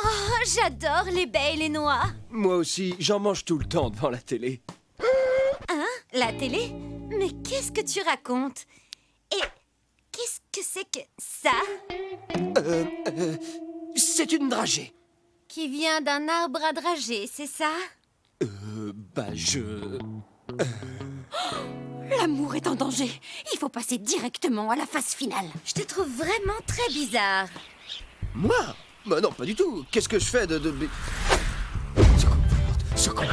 Oh, j'adore les baies et les noix. Moi aussi, j'en mange tout le temps devant la télé. Hein? La télé? Mais qu'est-ce que tu racontes? Et qu'est-ce que c'est que ça? C'est une dragée. Qui vient d'un arbre à dragée, c'est ça? L'amour est en danger. Il faut passer directement à la phase finale. Je te trouve vraiment très bizarre. Moi? Bah non, pas du tout. Qu'est-ce que je fais de... Secours.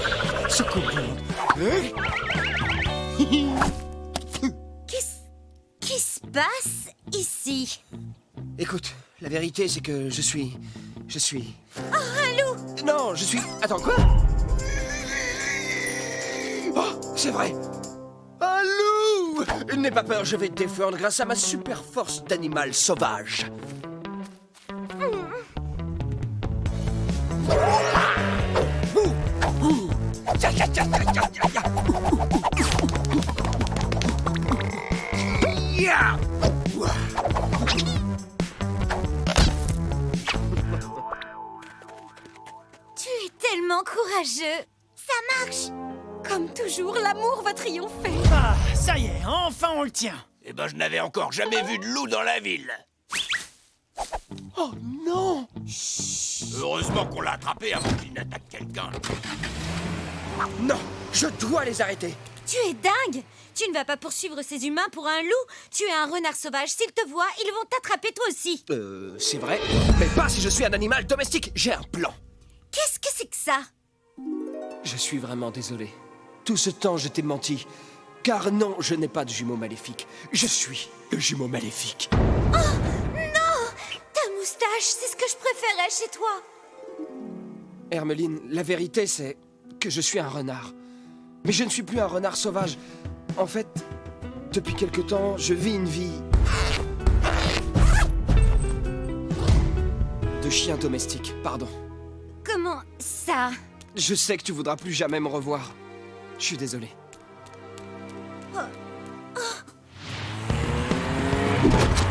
Qu'est-ce qui se passe ici? Écoute, la vérité, c'est que je suis... Oh, un loup! Non, je suis... Attends, quoi? Oh, c'est vrai! Un loup! N'aie pas peur, je vais te défendre grâce à ma super force d'animal sauvage. Tu es tellement courageux. Ça marche. Comme toujours, l'amour va triompher. Ah, ça y est, enfin on le tient. Eh ben, je n'avais encore jamais vu de loup dans la ville. Oh non! Heureusement qu'on l'a attrapé avant qu'il n'attaque quelqu'un. Non, je dois les arrêter. Tu es dingue! Tu ne vas pas poursuivre ces humains pour un loup. Tu es un renard sauvage. S'ils te voient, ils vont t'attraper toi aussi. C'est vrai, mais pas si je suis un animal domestique. J'ai un plan. Qu'est-ce que c'est que ça? Je suis vraiment désolé. Tout ce temps, je t'ai menti. Car non, je n'ai pas de jumeau maléfique. Je suis le jumeau maléfique. Oh, non! Ta moustache, c'est ce que je préférais chez toi. Hermeline, la vérité, c'est que je suis un renard. Mais je ne suis plus un renard sauvage. En fait, depuis quelque temps, je vis une vie... de chien domestique, pardon. Comment ça? Je sais que tu voudras plus jamais me revoir. Je suis désolé.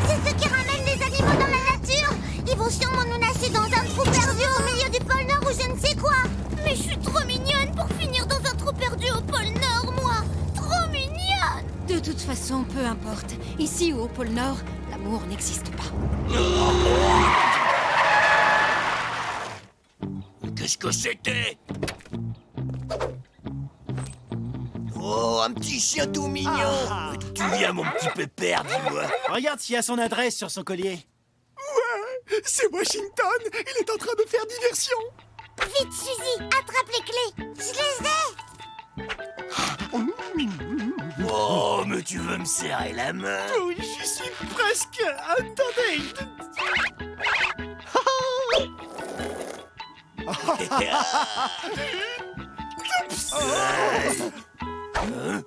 C'est ce qui ramène les animaux dans la nature. Ils vont sûrement nous lâcher dans un trou perdu au milieu du pôle Nord ou je ne sais quoi. Mais je suis trop mignonne pour finir dans un trou perdu au pôle Nord, moi. Trop mignonne. De toute façon, peu importe. Ici ou au pôle Nord, l'amour n'existe pas. Qu'est-ce que c'était? Oh, un petit chien tout mignon. D'où tu viens, mon petit pépère, dis-moi? Regarde s'il y a son adresse sur son collier. Ouais, c'est Washington. Il est en train de faire diversion. Vite, Suzy, attrape les clés. Je les ai. Oh, mais tu veux me serrer la main? Oui, j'y suis presque. Attendez. Hein?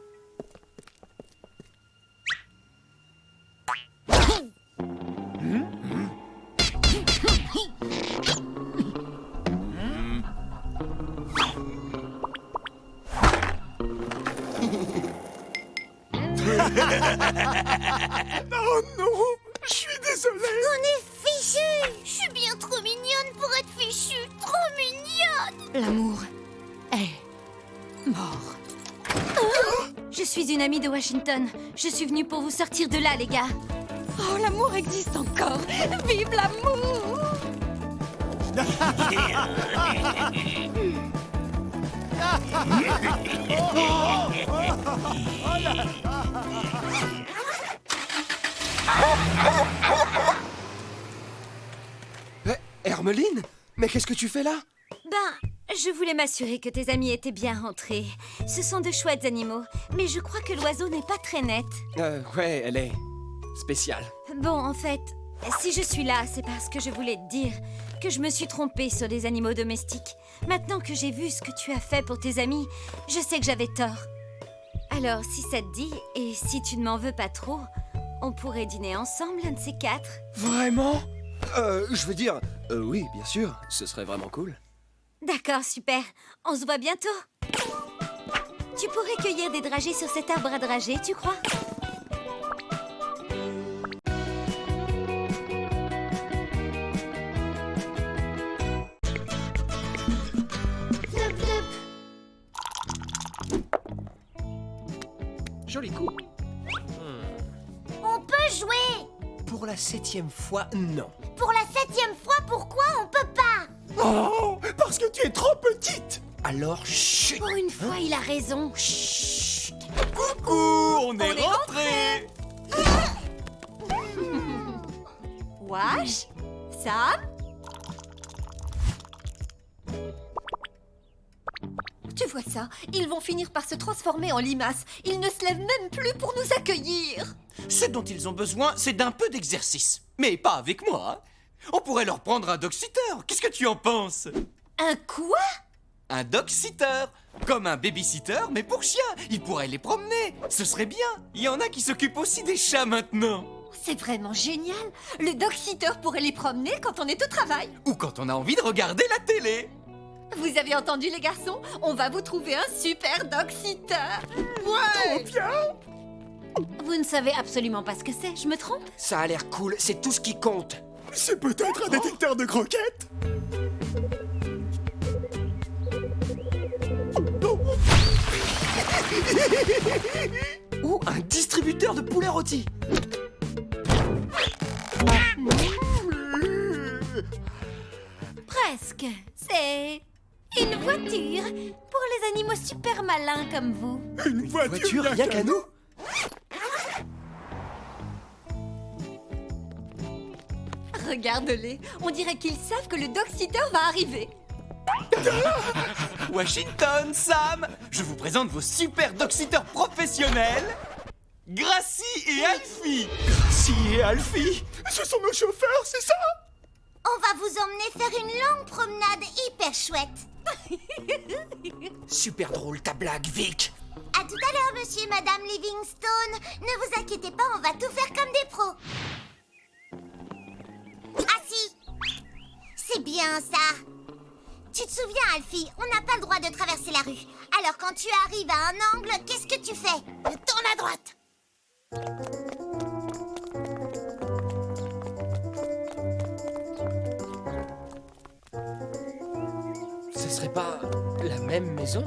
Oh non, je suis désolé. On est fichus. Je suis bien trop mignonne pour être fichue. Trop mignonne. L'amour est mort. Je suis une amie de Washington. Je suis venue pour vous sortir de là, les gars. Oh, l'amour existe encore. Vive l'amour! Hermeline, mais qu'est-ce que tu fais là? Ben, je voulais m'assurer que tes amis étaient bien rentrés. Ce sont de chouettes animaux, mais je crois que l'oiseau n'est pas très net. Ouais, elle est spéciale. Bon, en fait, si je suis là, c'est parce que je voulais te dire que je me suis trompée sur des animaux domestiques. Maintenant que j'ai vu ce que tu as fait pour tes amis, je sais que j'avais tort. Alors, si ça te dit, et si tu ne m'en veux pas trop, on pourrait dîner ensemble, un de ces quatre. Vraiment? Je veux dire, oui, bien sûr, ce serait vraiment cool. D'accord, super. On se voit bientôt. Tu pourrais cueillir des dragées sur cet arbre à dragées, tu crois? Joli coup. On peut jouer. Pour la 7e fois, non. Pour la 7e fois, pourquoi on peut pas? Oh, parce que tu es trop petite. Alors, chut. Pour une fois, il a raison. Chut. Coucou, on est rentrés. Wash, Sam. Tu vois ça? Ils vont finir par se transformer en limaces. Ils ne se lèvent même plus pour nous accueillir. Ce dont ils ont besoin, c'est d'un peu d'exercice. Mais pas avec moi, hein. On pourrait leur prendre un dog-sitter. Qu'est-ce que tu en penses? Un quoi? Un dog-sitter. Comme un baby-sitter, mais pour chiens. Ils pourraient les promener. Ce serait bien. Il y en a qui s'occupent aussi des chats maintenant. C'est vraiment génial. Le dog-sitter pourrait les promener quand on est au travail. Ou quand on a envie de regarder la télé. Vous avez entendu les garçons? On va vous trouver un super dog-sitter. Trop bien. Vous ne savez absolument pas ce que c'est, je me trompe? Ça a l'air cool, c'est tout ce qui compte. C'est peut-être un détecteur de croquettes. Ou un distributeur de poulet rôti. Presque. C'est une voiture pour les animaux super malins comme vous. Une voiture Rien qu'à nous. Regarde-les. On dirait qu'ils savent que le dog-sitter va arriver. Washington, Sam, je vous présente vos super dog-sitters professionnels, Gracie et Alfie. Gracie et Alfie. Ce sont nos chauffeurs, c'est ça? On va vous emmener faire une longue promenade hyper chouette. Super drôle ta blague, Vic. À tout à l'heure, monsieur et madame Livingstone. Ne vous inquiétez pas, on va tout faire comme des pros. Assis. C'est bien ça. Tu te souviens, Alfie, on n'a pas le droit de traverser la rue. Alors quand tu arrives à un angle, qu'est-ce que tu fais? Tourne à droite. Ce serait pas la même maison?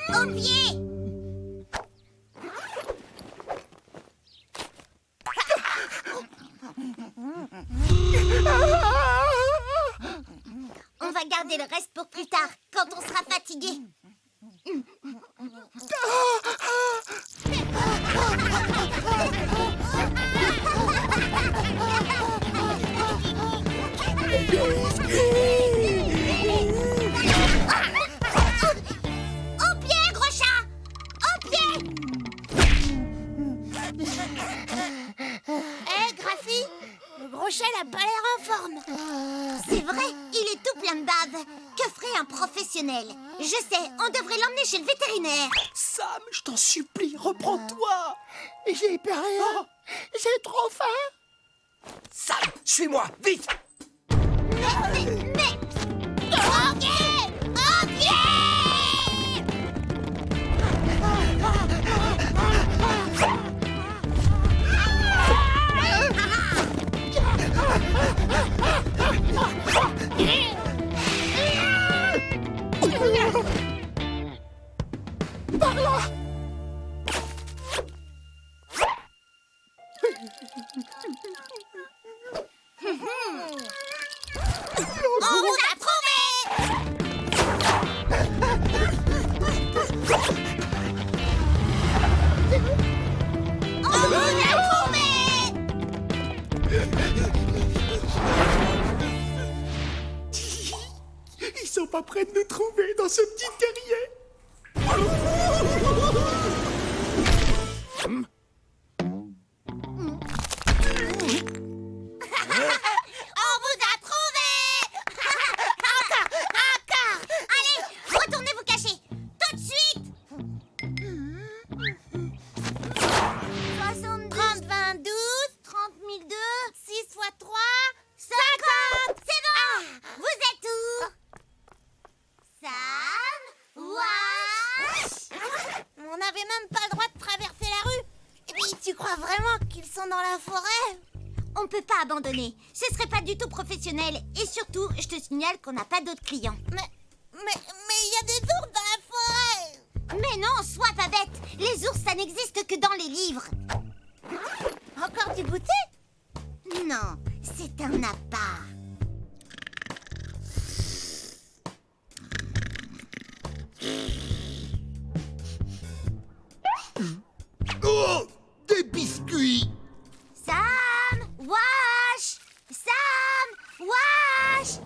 Au pied. On va garder le reste pour plus tard, quand on sera fatigué. Au pied, gros chat! Au pied! Hé, Graphie, le gros chat n'a pas l'air en forme. C'est vrai, il est tout plein de bave. Que ferait un professionnel? Je sais, on devrait l'emmener chez le vétérinaire. Sam, je t'en supplie, reprends-toi. J'ai pas rien. J'ai trop faim. Sam, suis-moi, vite. Mais... Au pied! Au pied! pas près de nous trouver dans ce petit terrier. On vous a trouvé. Encore. Allez, retournez vous cacher. Tout de suite. 70, 30, 20, 12, 30 002, 6 fois 3, 50. C'est bon. Vous êtes où? Sam, Wash. On n'avait même pas le droit de traverser la rue. Et puis, tu crois vraiment qu'ils sont dans la forêt? On peut pas abandonner. Ce serait pas du tout professionnel. Et surtout, je te signale qu'on n'a pas d'autres clients. Mais il y a des ours dans la forêt. Mais non, sois pas bête. Les ours, ça n'existe que dans les livres. Encore du goûter? Non, c'est un appât. Oh, des biscuits. Sam, Wash. Sam, Wash.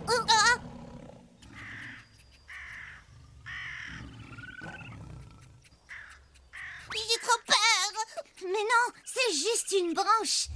J'ai trop peur. Mais non, c'est juste une branche.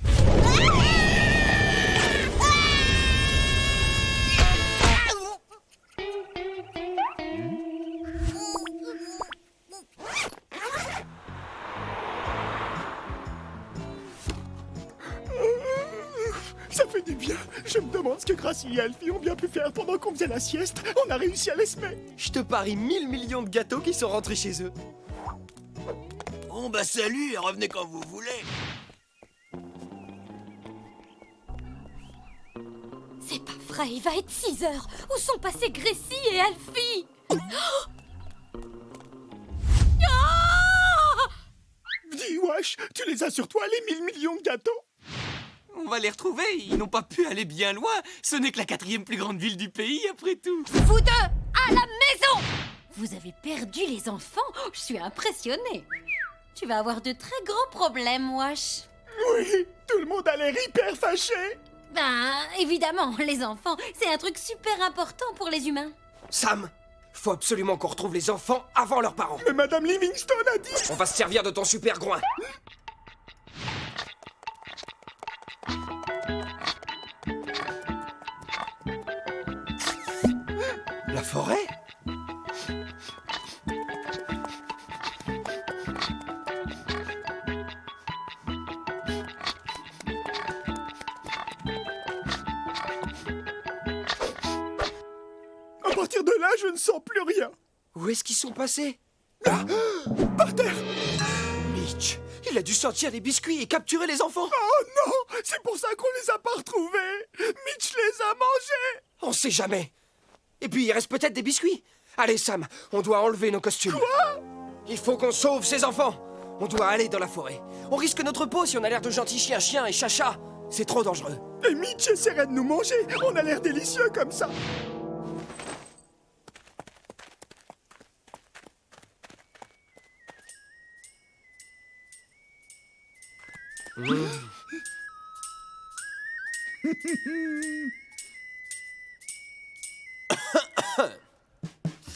Ça fait du bien. Je me demande ce que Gracie et Alfie ont bien pu faire pendant qu'on faisait la sieste. On a réussi à les semer. Je te parie 1000 millions de gâteaux qui sont rentrés chez eux. Bon bah salut et revenez quand vous voulez. C'est pas vrai, il va être 6 heures. Où sont passés Gracie et Alfie? Dis, Wash, tu les as sur toi, les 1000 millions de gâteaux? On va les retrouver, ils n'ont pas pu aller bien loin. Ce n'est que la 4e plus grande ville du pays, après tout. Vous deux, à la maison! Vous avez perdu les enfants? Je suis impressionnée. Tu vas avoir de très gros problèmes, Wash. Oui, tout le monde a l'air hyper fâché. Ben, évidemment, les enfants, c'est un truc super important pour les humains. Sam, faut absolument qu'on retrouve les enfants avant leurs parents. Mais Madame Livingstone a dit... On va se servir de ton super groin. La forêt? À partir de là, je ne sens plus rien. Où est-ce qu'ils sont passés? Par terre. Mitch, il a dû sortir les biscuits et capturer les enfants. Oh non, c'est pour ça qu'on les a pas retrouvés. Mitch les a mangés. On sait jamais. Et puis, il reste peut-être des biscuits. Allez, Sam, on doit enlever nos costumes. Quoi? Il faut qu'on sauve ces enfants. On doit aller dans la forêt. On risque notre peau si on a l'air de gentils chiens et chacha. C'est trop dangereux. Et Mitch essaierait de nous manger. On a l'air délicieux comme ça.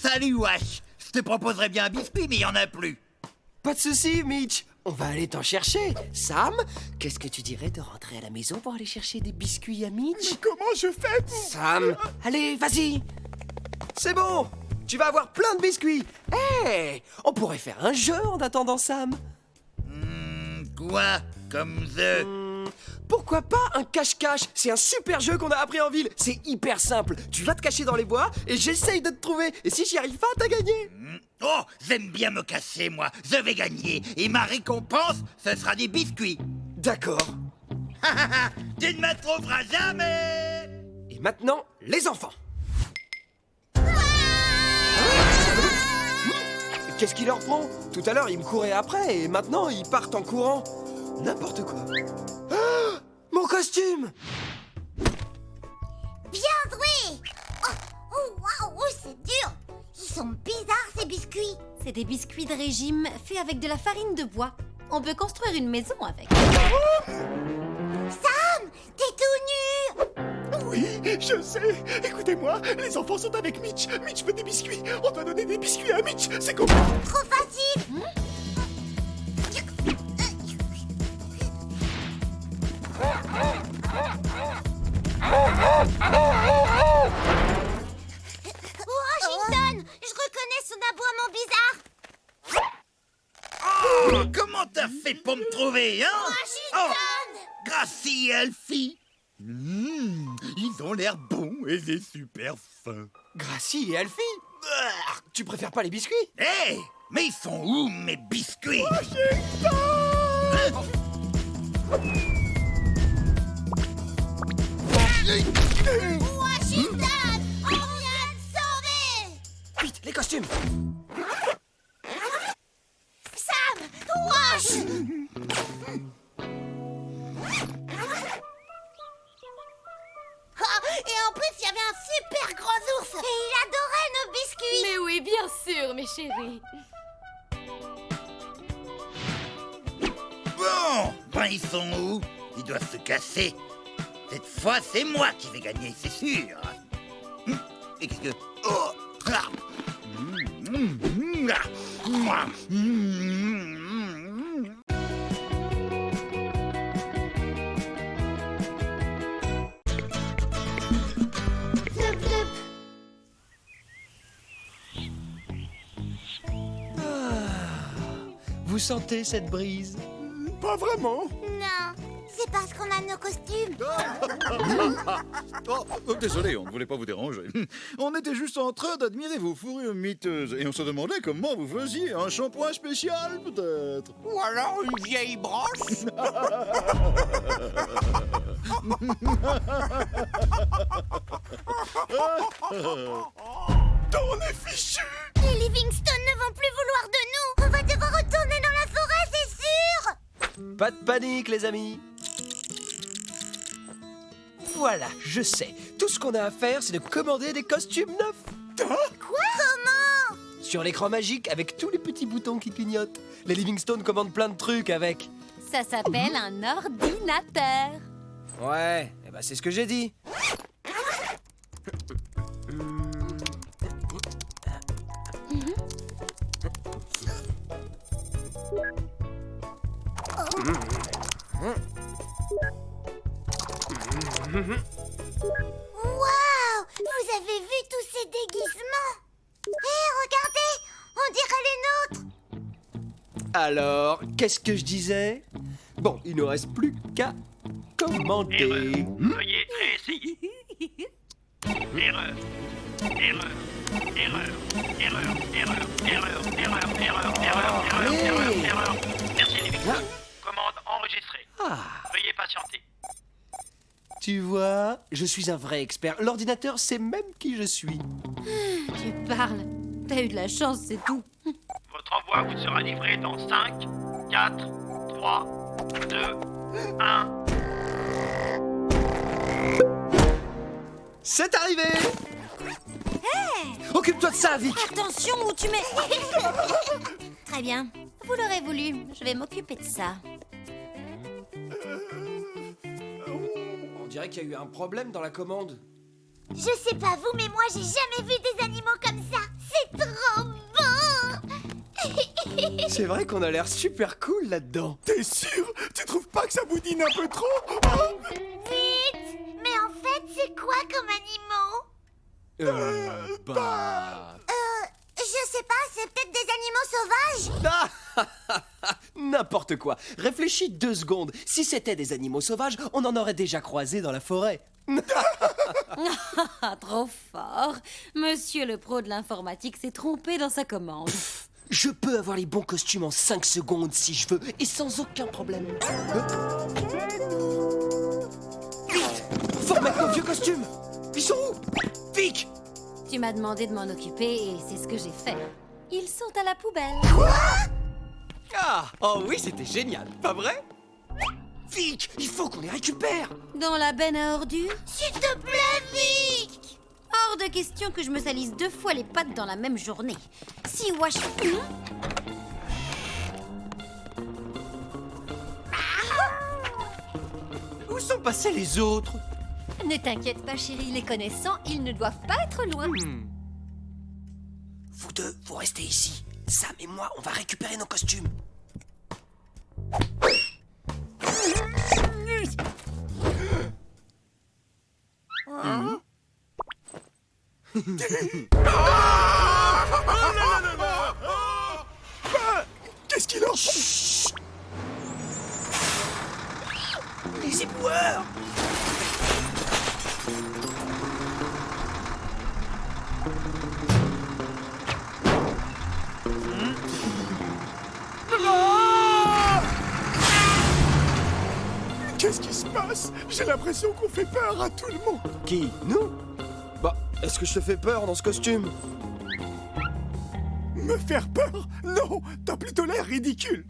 Salut, Wash. Je te proposerais bien un biscuit, mais il y en a plus. Pas de souci, Mitch. On va aller t'en chercher. Sam, qu'est-ce que tu dirais de rentrer à la maison pour aller chercher des biscuits à Mitch? Mais comment je fais pour... Sam, allez, vas-y. C'est bon. Tu vas avoir plein de biscuits. Hé, on pourrait faire un jeu en attendant Sam. Quoi? Comme the... Pourquoi pas un cache-cache? C'est un super jeu qu'on a appris en ville. C'est hyper simple. Tu vas te cacher dans les bois et j'essaye de te trouver. Et si j'y arrive pas, t'as gagné. Oh, j'aime bien me casser, moi. Je vais gagner. Et ma récompense, ce sera des biscuits. D'accord. Tu ne me trouveras jamais. Et maintenant, les enfants. Qu'est-ce qui leur prend? Tout à l'heure, ils me couraient après et maintenant, ils partent en courant. N'importe quoi. Ah, mon costume! Bien joué. Waouh, c'est dur. Ils sont bizarres, ces biscuits. C'est des biscuits de régime faits avec de la farine de bois. On peut construire une maison avec. Sam, t'es tout nu. Oui, Je sais. Écoutez-moi, les enfants sont avec Mitch. Mitch veut des biscuits. On doit donner des biscuits à Mitch. C'est comment? Trop facile. Washington, je reconnais son aboiement bizarre. Oh, comment t'as fait pour me trouver, hein? Washington! Gracie et Alfie. Ils ont l'air bons et c'est super fin. Gracie et Alfie? Tu préfères pas les biscuits? Hé, mais ils sont où mes biscuits? Washington, on vient de sauver! Vite, les costumes! Sam, Wash! Et en plus, il y avait un super gros ours! Et il adorait nos biscuits! Mais oui, bien sûr, mes chéris. Bon, ben ils sont où? Ils doivent se casser. Cette fois, c'est moi qui vais gagner, c'est sûr. Et qu'est-ce que... Oh ah. Vous sentez cette brise? Pas vraiment. Non, c'est parce qu'on a nos costumes. Désolé, on ne voulait pas vous déranger. On était juste en train d'admirer vos fourrures miteuses et on se demandait comment vous faisiez. Un shampoing spécial, peut-être? Ou alors une vieille brosse. On est fichu. Les Livingstone ne vont plus vouloir de nous. On va devoir retourner dans la forêt, c'est sûr. Pas de panique, les amis. Voilà, je sais. Tout ce qu'on a à faire, c'est de commander des costumes neufs. Quoi? Comment? Sur l'écran magique, avec tous les petits boutons qui clignotent. Les Livingstone commandent plein de trucs avec. Ça s'appelle un ordinateur. Ouais, eh ben c'est ce que j'ai dit. Waouh! Vous avez vu tous ces déguisements? Hé, regardez! On dirait les nôtres! Alors, qu'est-ce que je disais? Bon, il ne reste plus qu'à commander. Veuillez réessayer. Erreur. Erreur. Erreur. Erreur. Erreur. Erreur. Erreur. Erreur. Erreur. Erreur. Erreur. Merci les victimes. Commande enregistrée. Veuillez patienter. Tu vois, je suis un vrai expert. L'ordinateur sait même qui je suis. Tu parles. T'as eu de la chance, c'est tout. Votre envoi vous sera livré dans 5, 4, 3, 2, 1. C'est arrivé! Occupe-toi de ça, Vic! Attention où tu mets... Très bien. Vous l'aurez voulu. Je vais m'occuper de ça. On dirait qu'il y a eu un problème dans la commande. Je sais pas vous, mais moi j'ai jamais vu des animaux comme ça. C'est trop beau. C'est vrai qu'on a l'air super cool là-dedans. T'es sûr? Tu trouves pas que ça boudine un peu trop? Vite. Mais en fait, c'est quoi comme animaux? Je sais pas, c'est peut-être des animaux sauvages. N'importe quoi. Réfléchis 2 secondes. Si c'était des animaux sauvages, on en aurait déjà croisé dans la forêt. Trop fort. Monsieur le pro de l'informatique s'est trompé dans sa commande. Je peux avoir les bons costumes en 5 secondes si je veux, et sans aucun problème. Vite! Faut remettre nos vieux costumes! Ils sont où? Vic! Tu m'as demandé de m'en occuper et c'est ce que j'ai fait. Ils sont à la poubelle. Ah! Oh oui, c'était génial, pas vrai? Vic! Il faut qu'on les récupère! Dans la benne à ordures? S'il te plaît, Vic. Hors de question que je me salisse 2 fois les pattes dans la même journée. Si Wash... Où sont passés les autres? Ne t'inquiète pas, chérie, les connaissants, ils ne doivent pas être loin. Vous deux, vous restez ici. Sam et moi, on va récupérer nos costumes. Qu'est-ce qu'il a? Les éboueurs! Qu'est-ce qui se passe? J'ai l'impression qu'on fait peur à tout le monde. Qui? Nous? Bah, est-ce que je te fais peur dans ce costume? Me faire peur? Non, t'as plutôt l'air ridicule.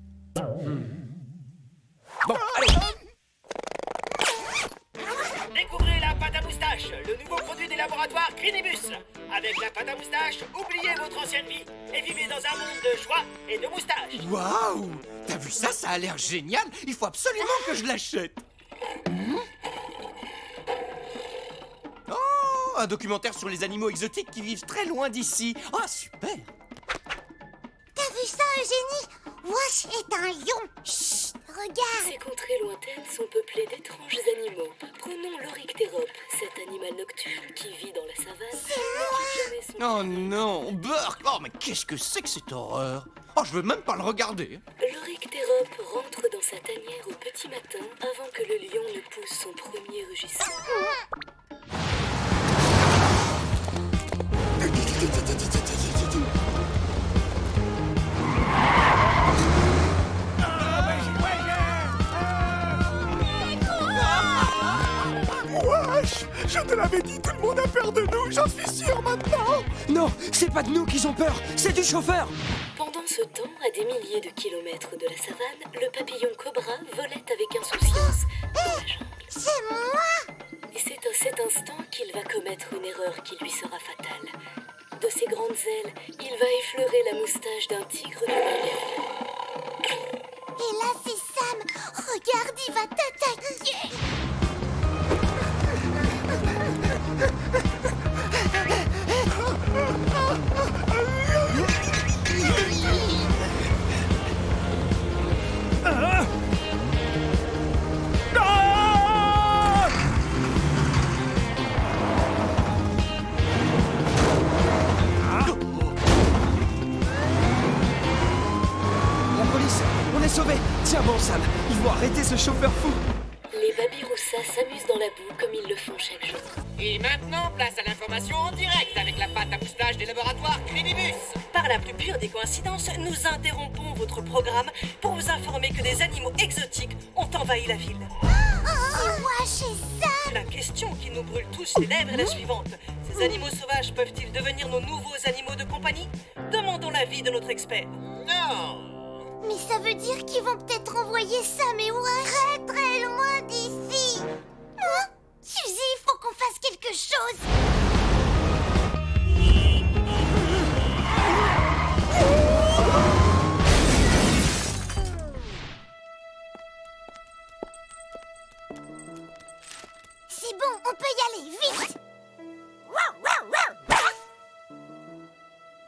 Bon, allez! Découvrez la pâte à moustache, le nouveau produit des laboratoires Crinibus. Avec la pâte à moustache, oubliez votre ancienne vie et vivez dans un monde de joie et de moustache. Waouh! T'as vu ça? Ça a l'air génial! Il faut absolument que je l'achète! Oh! Un documentaire sur les animaux exotiques qui vivent très loin d'ici. Ah, super! T'as vu ça, Eugénie? Wash est un lion. Chut, regarde. Ces contrées lointaines sont peuplées d'étranges animaux. Prenons l'Oryctérope, cet animal nocturne qui vit dans la savane. C'est Oh non! Burk! Oh, mais qu'est-ce que c'est que cette horreur? Oh, je veux même pas le regarder! L'Oryctérope rentre dans sa tanière au petit matin avant que le lion ne pousse son premier rugissement. Wesh! Je te l'avais dit, tout le monde a peur de nous, j'en suis sûr maintenant! Non, c'est pas de nous qu'ils ont peur, c'est du chauffeur! Pendant ce temps, à des milliers de kilomètres de la savane, le papillon cobra volait avec insouciance dans la jungle. C'est moi! Et c'est à cet instant qu'il va commettre une erreur qui lui sera fatale. De ses grandes ailes, il va effleurer la moustache d'un tigre de Bengale. Et là, c'est Sam. Regarde, il va t'attaquer. La police, on est sauvés! Tiens bon, Sam, ils vont arrêter ce chauffeur fou! Les babirroussas s'amusent dans la boue comme ils le font chaque jour. Et maintenant, place à l'information en direct avec la pâte à moustache des laboratoires Crinibus. Par la plus pure des coïncidences, nous interrompons votre programme pour vous informer que des animaux exotiques ont envahi la ville. C'est Wash et Sam. La question qui nous brûle tous les lèvres est la suivante. Ces animaux sauvages peuvent-ils devenir nos nouveaux animaux de compagnie? Demandons l'avis de notre expert. Non! Mais ça veut dire qu'ils vont peut-être envoyer Sam et Wash très très loin d'ici. Hein? Suzy, il faut qu'on fasse quelque chose. C'est bon, on peut y aller, vite.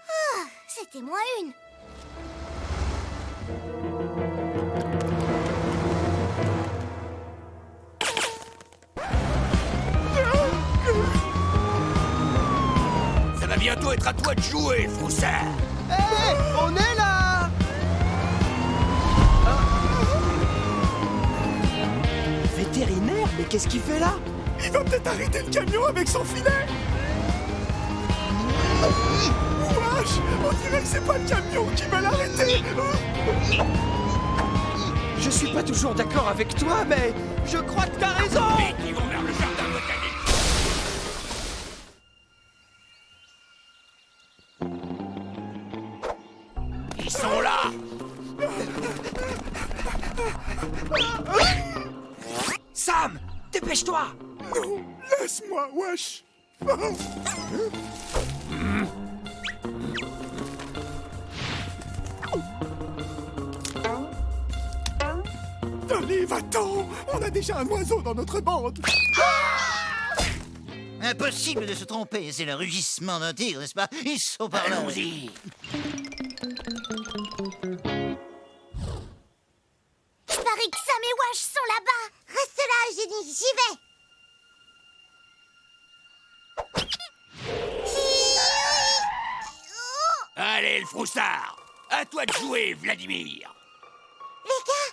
Ah, c'était moins une. Ça va bientôt être à toi de jouer, Froussard. Hé, on est là! Vétérinaire? Mais qu'est-ce qu'il fait là? Il va peut-être arrêter le camion avec son filet! Wesh! On dirait que c'est pas le camion qui va l'arrêter! Je suis pas toujours d'accord avec toi, mais je crois que t'as raison! Vite, ils vont vers le jardin botanique. Ils sont là! Sam, dépêche-toi! Non, laisse-moi, wesh! Allez, va-t'en! On a déjà un oiseau dans notre bande! Impossible de se tromper, c'est le rugissement d'un tigre, n'est-ce pas? Ils sont par là. Allons-y. Je parie que Sam et Wash sont là-bas. Reste là, Eugénie, j'y vais. Allez, le froussard. À toi de jouer, Vladimir. Les gars,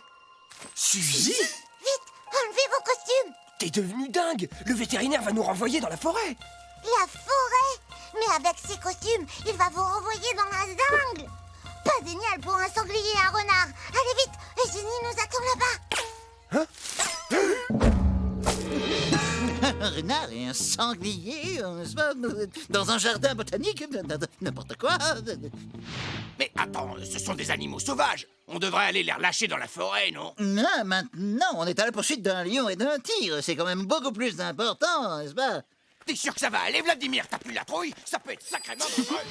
Suzy? vite, enlevez vos costumes. T'es devenu dingue! Le vétérinaire va nous renvoyer dans la forêt! La forêt. Mais avec ces costumes, il va vous renvoyer dans la jungle. Pas génial pour un sanglier et un renard. Allez vite, Eugénie nous attend là-bas. Un renard et un sanglier, n'est-ce pas? Dans un jardin botanique, n'importe quoi. Mais attends, ce sont des animaux sauvages. On devrait aller les relâcher dans la forêt, non? Non, maintenant, on est à la poursuite d'un lion et d'un tigre. C'est quand même beaucoup plus important, n'est-ce pas? T'es sûr que ça va aller, Vladimir? T'as plus la trouille? Ça peut être sacrément dangereux.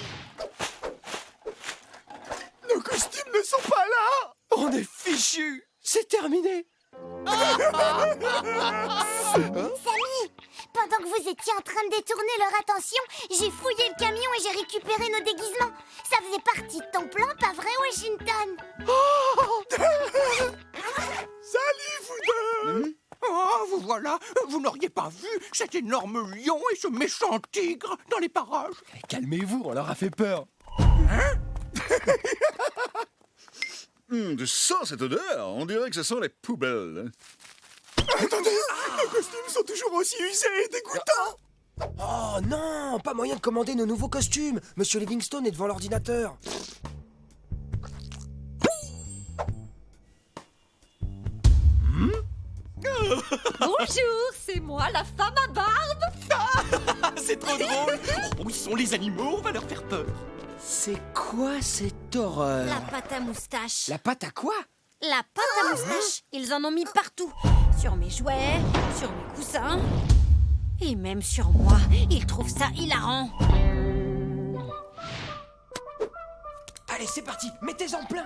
Nos costumes ne sont pas là. On est fichus! C'est terminé! Samy, pendant que vous étiez en train de détourner leur attention, j'ai fouillé le camion et j'ai récupéré nos déguisements. Ça faisait partie de ton plan, pas vrai, Washington? Salut, vous deux. Oh, vous voilà. Vous n'auriez pas vu cet énorme lion et ce méchant tigre dans les parages? Calmez-vous, on leur a fait peur! Je sens cette odeur. On dirait que ce sont les poubelles. Attendez, nos costumes sont toujours aussi usés et dégoûtants. Oh non! Pas moyen de commander nos nouveaux costumes! Monsieur Livingstone est devant l'ordinateur. Bonjour, c'est moi, la femme à barbe. C'est trop drôle! Oh, ils sont les animaux, on va leur faire peur! C'est quoi cette horreur? La pâte à moustache. La pâte à quoi? La pâte à moustache. Ils en ont mis partout. Sur mes jouets, sur mes coussins. Et même sur moi. Ils trouvent ça hilarant. Allez, c'est parti, mettez-en plein!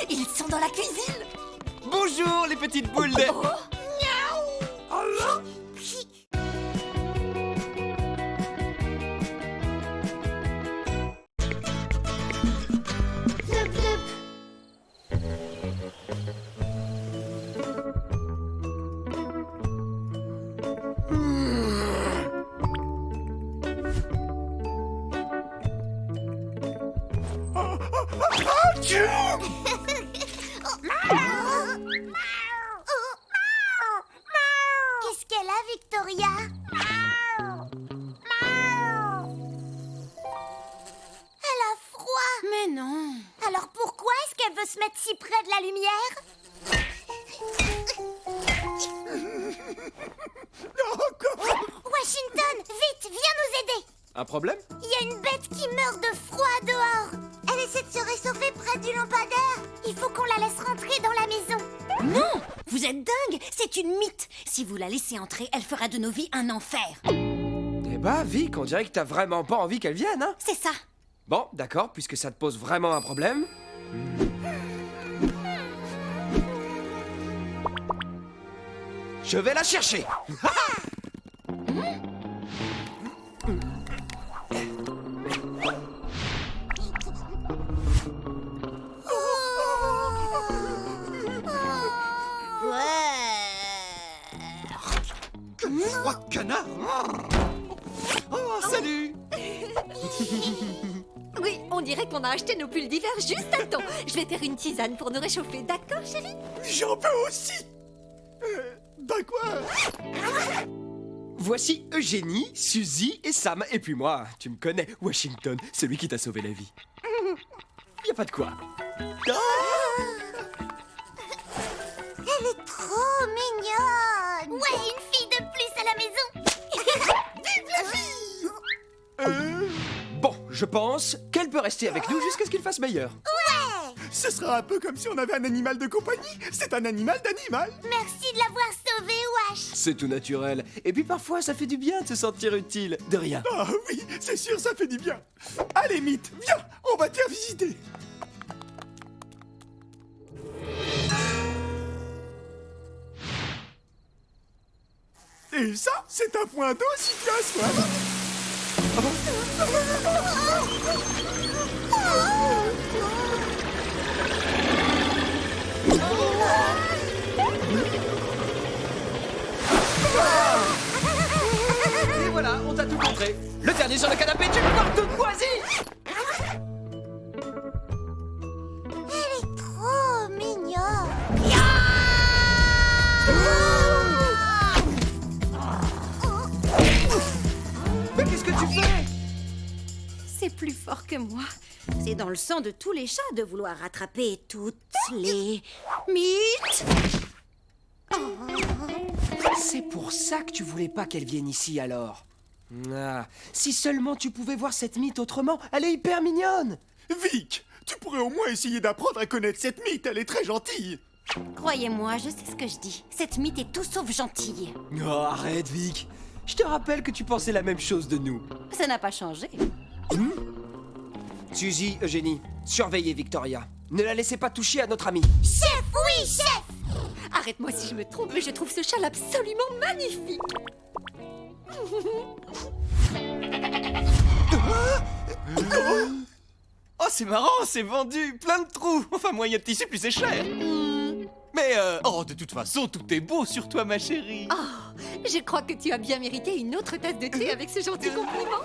Ils sont dans la cuisine. Bonjour, les petites boules de... Plup, plup. Qu'est-ce qu'elle a, Victoria? Elle a froid. Mais non. Alors pourquoi est-ce qu'elle veut se mettre si près de la lumière? Washington, vite, viens nous aider. Un problème? Il y a une bête qui meurt de froid dehors. Elle essaie de se réchauffer près du lampadaire. Il faut qu'on la laisse rentrer dans la maison. Non! Vous êtes dingue! C'est une mythe! Si vous la laissez entrer, elle fera de nos vies un enfer. Eh bah, Vic, on dirait que t'as vraiment pas envie qu'elle vienne, hein? C'est ça. Bon, d'accord, puisque ça te pose vraiment un problème. Je vais la chercher! Froid de canard. Oh, salut! Oui, on dirait qu'on a acheté nos pulls d'hiver juste à temps. Je vais faire une tisane pour nous réchauffer, d'accord, chérie? J'en peux aussi. Bah quoi? Voici Eugénie, Suzy et Sam. Et puis moi, tu me connais, Washington, celui qui t'a sauvé la vie. Y a pas de quoi. Elle est trop mignonne. Ouais, une fille de plus à la maison. Vive la vie. Bon, je pense qu'elle peut rester avec nous jusqu'à ce qu'il fasse meilleur. Ce sera un peu comme si on avait un animal de compagnie. C'est un animal d'animal. Merci de l'avoir sauvé, Wash. C'est tout naturel. Et puis parfois, ça fait du bien de se sentir utile. De rien. Ah oui, c'est sûr, ça fait du bien. Allez, Mythe, viens, on va te faire visiter. Et ça, c'est un point d'eau si tu as soif. Et voilà, on t'a tout montré. Le dernier sur le canapé, tu le portes toute moisie. Elle est trop mignonne. Mais qu'est-ce que tu fais? C'est plus fort que moi. C'est dans le sang de tous les chats de vouloir rattraper toutes les mythes. C'est pour ça que tu voulais pas qu'elle vienne ici alors. Ah, si seulement tu pouvais voir cette mythe autrement, elle est hyper mignonne. Vic, tu pourrais au moins essayer d'apprendre à connaître cette mythe, elle est très gentille. Croyez-moi, je sais ce que je dis. Cette mythe est tout sauf gentille. Oh, arrête Vic. Je te rappelle que tu pensais la même chose de nous. Ça n'a pas changé. Suzy, Eugénie, surveillez Victoria. Ne la laissez pas toucher à notre ami. Chef, oui, chef. Arrête-moi si je me trompe, mais je trouve ce châle absolument magnifique. Oh, c'est marrant, c'est vendu, plein de trous. Enfin, moyen de tissu, plus c'est cher. Mais, oh, de toute façon, tout est beau sur toi, ma chérie. Oh, je crois que tu as bien mérité une autre tasse de thé avec ce gentil compliment.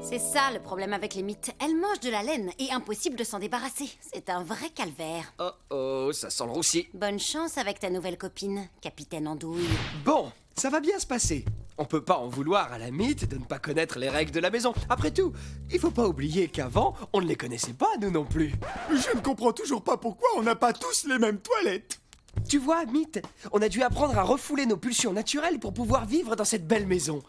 C'est ça le problème avec les mythes. Elles mangent de la laine et impossible de s'en débarrasser. C'est un vrai calvaire. Oh oh, ça sent le roussi. Bonne chance avec ta nouvelle copine, Capitaine Andouille. Bon, ça va bien se passer. On peut pas en vouloir à la mythe de ne pas connaître les règles de la maison. Après tout, il faut pas oublier qu'avant, on ne les connaissait pas, nous non plus. Je ne comprends toujours pas pourquoi on n'a pas tous les mêmes toilettes. Tu vois, Mythe, on a dû apprendre à refouler nos pulsions naturelles pour pouvoir vivre dans cette belle maison.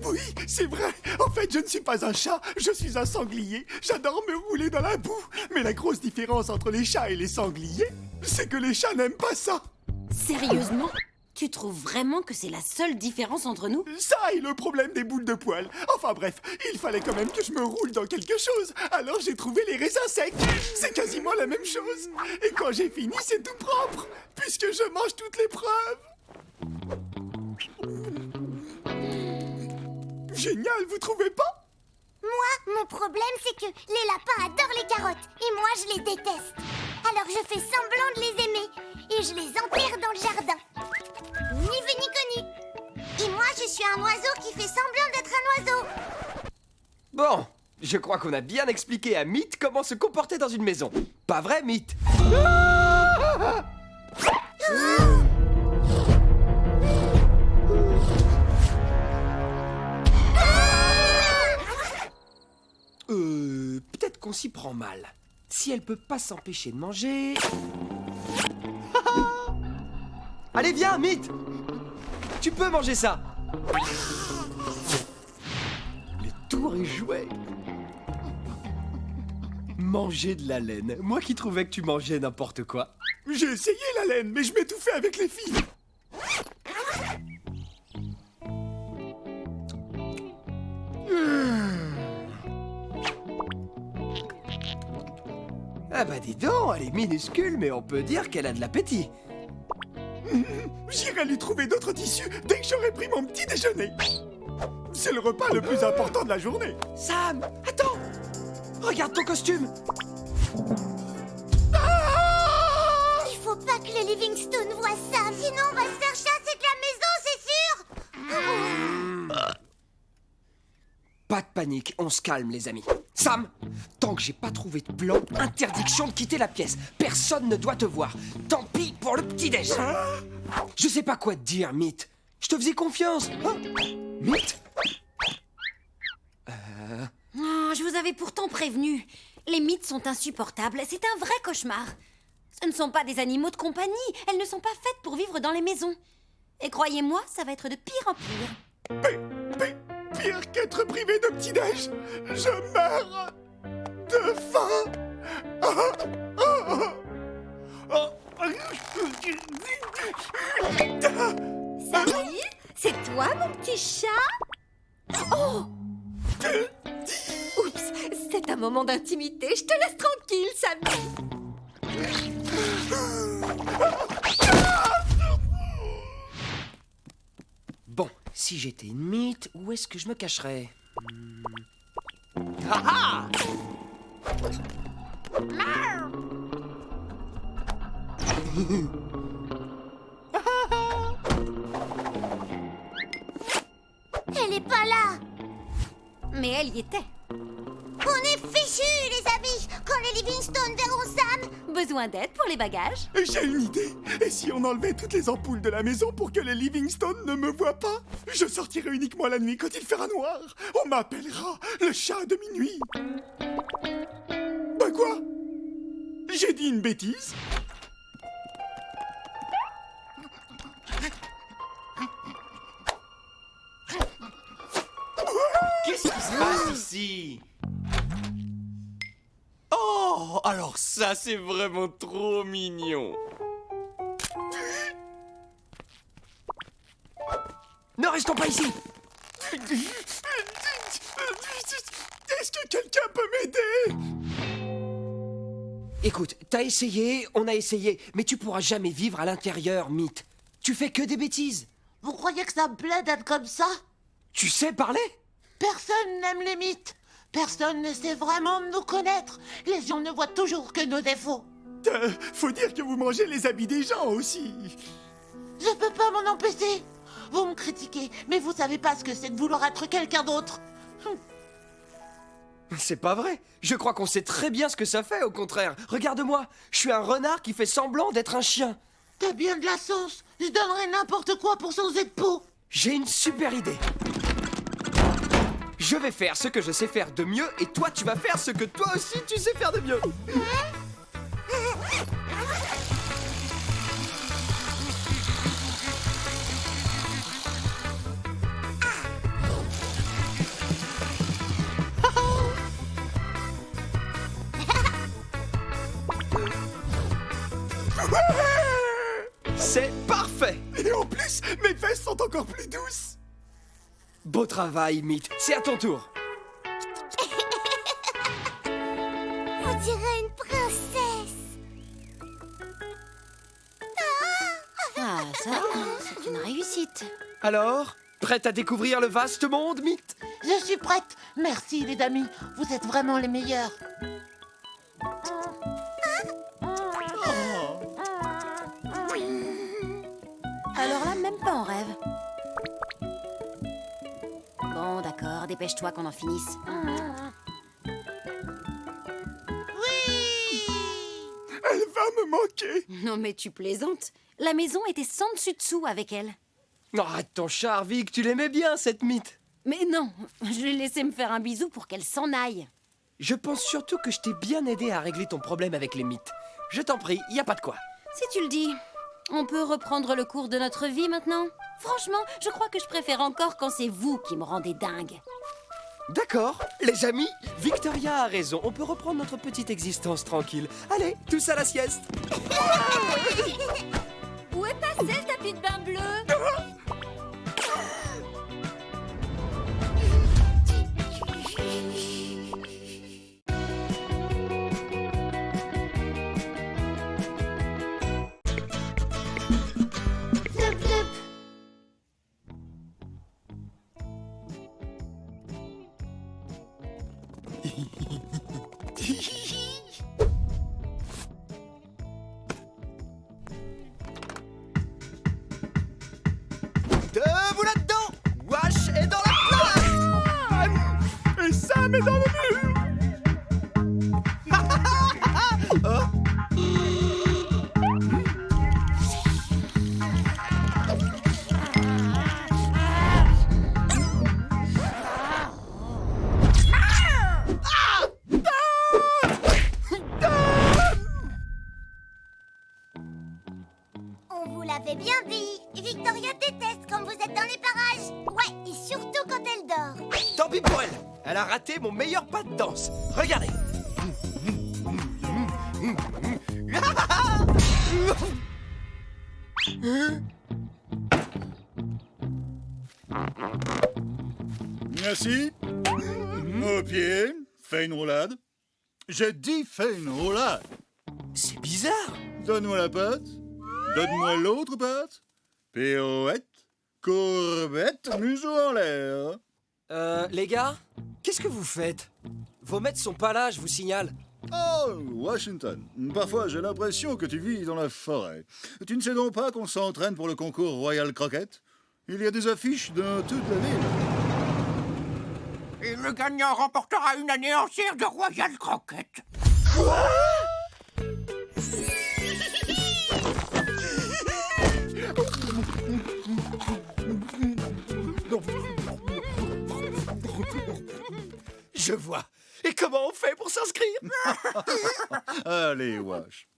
Oui, c'est vrai. En fait, je ne suis pas un chat, je suis un sanglier. J'adore me rouler dans la boue. Mais la grosse différence entre les chats et les sangliers, c'est que les chats n'aiment pas ça. Sérieusement ? Tu trouves vraiment que c'est la seule différence entre nous ? Ça et le problème des boules de poils. Enfin bref, il fallait quand même que je me roule dans quelque chose. Alors j'ai trouvé les raisins secs. C'est quasiment la même chose. Et quand j'ai fini, c'est tout propre, puisque je mange toutes les preuves. Génial, vous trouvez pas ? Moi, mon problème, c'est que les lapins adorent les carottes. Et moi, je les déteste. Alors je fais semblant de les aimer. Et je les enterre dans le jardin. Ni vu ni connu. Et moi, je suis un oiseau qui fait semblant d'être un oiseau. Bon, je crois qu'on a bien expliqué à Mythe comment se comporter dans une maison. Pas vrai, Mythe ? Peut-être qu'on s'y prend mal. Si elle peut pas s'empêcher de manger... Allez, viens, Mythe. Tu peux manger ça. Le tour est joué. Manger de la laine. Moi qui trouvais que tu mangeais n'importe quoi. J'ai essayé la laine, mais je m'étouffais avec les filles. Ah bah dis donc, elle est minuscule, mais on peut dire qu'elle a de l'appétit. J'irai lui trouver d'autres tissus dès que j'aurai pris mon petit déjeuner. C'est le repas le plus important de la journée. Sam, attends. Regarde ton costume. Il faut pas que les Livingstone voient ça. Sinon, on va se faire chasser de la maison, c'est sûr. Pas de panique, on se calme les amis. Sam, tant que j'ai pas trouvé de plan, interdiction de quitter la pièce. Personne ne doit te voir. Tant pis pour le petit-déj. Je sais pas quoi te dire, Mythe. Je te faisais confiance. Hein, Mythe ? Oh, je vous avais pourtant prévenu. Les mythes sont insupportables. C'est un vrai cauchemar. Ce ne sont pas des animaux de compagnie. Elles ne sont pas faites pour vivre dans les maisons. Et croyez-moi, ça va être de pire en pire. Pire qu'être privé de petit-déj. Je meurs de faim. Salut, c'est toi mon petit chat ? Oh ! Oups, c'est un moment d'intimité. Je te laisse tranquille, Sammy. Si j'étais une mythe, où est-ce que je me cacherais? Ah ah! Elle est pas là. Mais elle y était. On est fichus, les amis, quand les Livingstone verront Sam. Besoin d'aide pour les bagages? J'ai une idée. Et si on enlevait toutes les ampoules de la maison pour que les Livingstone ne me voient pas? Je sortirai uniquement la nuit quand il fera noir. On m'appellera le chat de minuit. Bah quoi? J'ai dit une bêtise? Qu'est-ce qui se passe ici? Oh, alors ça, c'est vraiment trop mignon. Ne restons pas ici! Est-ce que quelqu'un peut m'aider? Écoute, t'as essayé, on a essayé, mais tu pourras jamais vivre à l'intérieur, mythe. Tu fais que des bêtises. Vous croyez que ça me plaît d'être comme ça? Tu sais parler? Personne n'aime les mythes. Personne ne sait vraiment nous connaître. Les gens ne voient toujours que nos défauts. Faut dire que vous mangez les habits des gens aussi. Je peux pas m'en empêcher. Vous me critiquez, mais vous savez pas ce que c'est de vouloir être quelqu'un d'autre. C'est pas vrai. Je crois qu'on sait très bien ce que ça fait, au contraire. Regarde-moi, je suis un renard qui fait semblant d'être un chien. T'as bien de la chance. Je donnerais n'importe quoi pour changer de peau. J'ai une super idée. Je vais faire ce que je sais faire de mieux et toi, tu vas faire ce que toi aussi tu sais faire de mieux. C'est parfait! Et en plus, mes fesses sont encore plus douces. Beau travail, mythe. C'est à ton tour. On dirait une princesse. Ah, ça, c'est une réussite. Alors, prête à découvrir le vaste monde, mythe? Je suis prête. Merci, les amis. Vous êtes vraiment les meilleurs. Alors là, même pas en rêve. Bon, d'accord, dépêche-toi qu'on en finisse. Elle va me manquer. Non mais tu plaisantes. La maison était sans dessus-dessous avec elle. Arrête ton char, Vic, tu l'aimais bien, cette mythe. Mais non, je l'ai laissé me faire un bisou pour qu'elle s'en aille. Je pense surtout que je t'ai bien aidé à régler ton problème avec les mythes. Je t'en prie, y a pas de quoi. Si tu le dis, on peut reprendre le cours de notre vie maintenant? Franchement, je crois que je préfère encore quand c'est vous qui me rendez dingue. D'accord, les amis, Victoria a raison. On peut reprendre notre petite existence tranquille. Allez, tous à la sieste. Où est passé le tapis de bain bleu? Debout là-dedans! Wash est dans la place! Et Sam est dans le mur. On vous l'avait bien dit. Victoria déteste quand vous êtes dans les parages. Ouais, et surtout quand elle dort. Tant pis pour elle. Elle a raté mon meilleur pas de danse. Regardez. Merci. Au pied, fais une roulade. J'ai dit fais une roulade. C'est bizarre. Donne-moi la patte. Donne-moi l'autre patte. Pirouette. courbette, museau en l'air. Les gars, qu'est-ce que vous faites? Vos maîtres sont pas là, je vous signale. Oh, Washington, parfois j'ai l'impression que tu vis dans la forêt. Tu ne sais donc pas qu'on s'entraîne pour le concours Royal Croquette? Il y a des affiches dans toute la ville. Et le gagnant remportera une année entière de Royal Croquette. Je vois. Et comment on fait pour s'inscrire? Allez, Wash.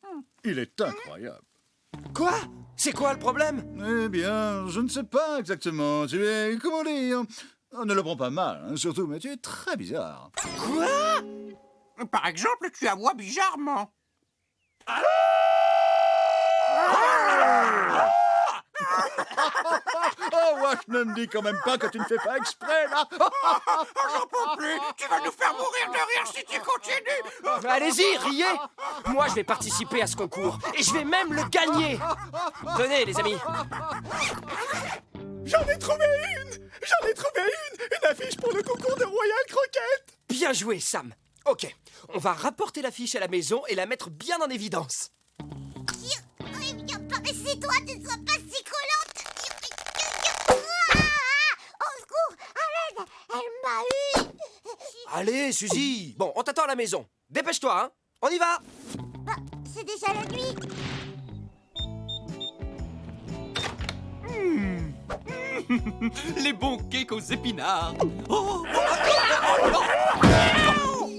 Il est incroyable. Quoi? C'est quoi le problème? Eh bien, je ne sais pas exactement. Tu es, comment dire, ne le prends pas mal, hein, surtout, mais tu es très bizarre. Quoi? Par exemple, tu aboies bizarrement. Oh, Wash, ne me dis quand même pas que tu ne fais pas exprès, là. J'en peux plus. Tu vas nous faire mourir de rire si tu continues. Allez-y, riez. Moi, je vais participer à ce concours. Et je vais même le gagner. Tenez, les amis. J'en ai trouvé une! J'en ai trouvé une affiche pour le concours de Royal Croquette! Bien joué, Sam. Ok, on va rapporter l'affiche à la maison et la mettre bien en évidence. Viens par ici, toi, tu ne seras pas si collante. Au secours, à l'aide, elle m'a eu. Allez, Suzy. Bon, on t'attend à la maison. Dépêche-toi, hein. On y va. Bah, c'est déjà la nuit. Les bons cakes aux épinards. Oh,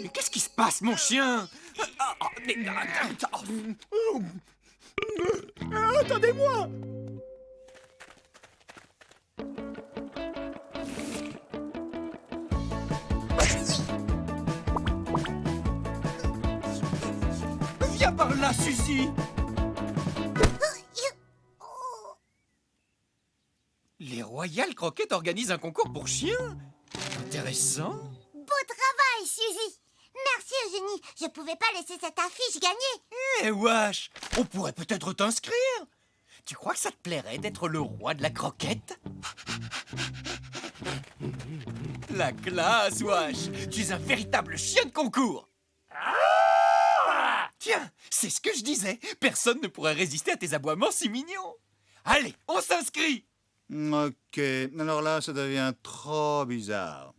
Mais qu'est-ce qui se passe, mon chien? Attendez-moi! Viens par là, Suzy. Les Royal Croquettes organisent un concours pour chiens? Intéressant. Beau travail, Suzy. Merci, Eugénie. Je pouvais pas laisser cette affiche gagner. Eh wesh, on pourrait peut-être t'inscrire. Tu crois que ça te plairait d'être le roi de la croquette? La classe, wesh. Tu es un véritable chien de concours. Tiens, c'est ce que je disais. Personne ne pourrait résister à tes aboiements si mignons. Allez, on s'inscrit. Ok, alors là, ça devient trop bizarre.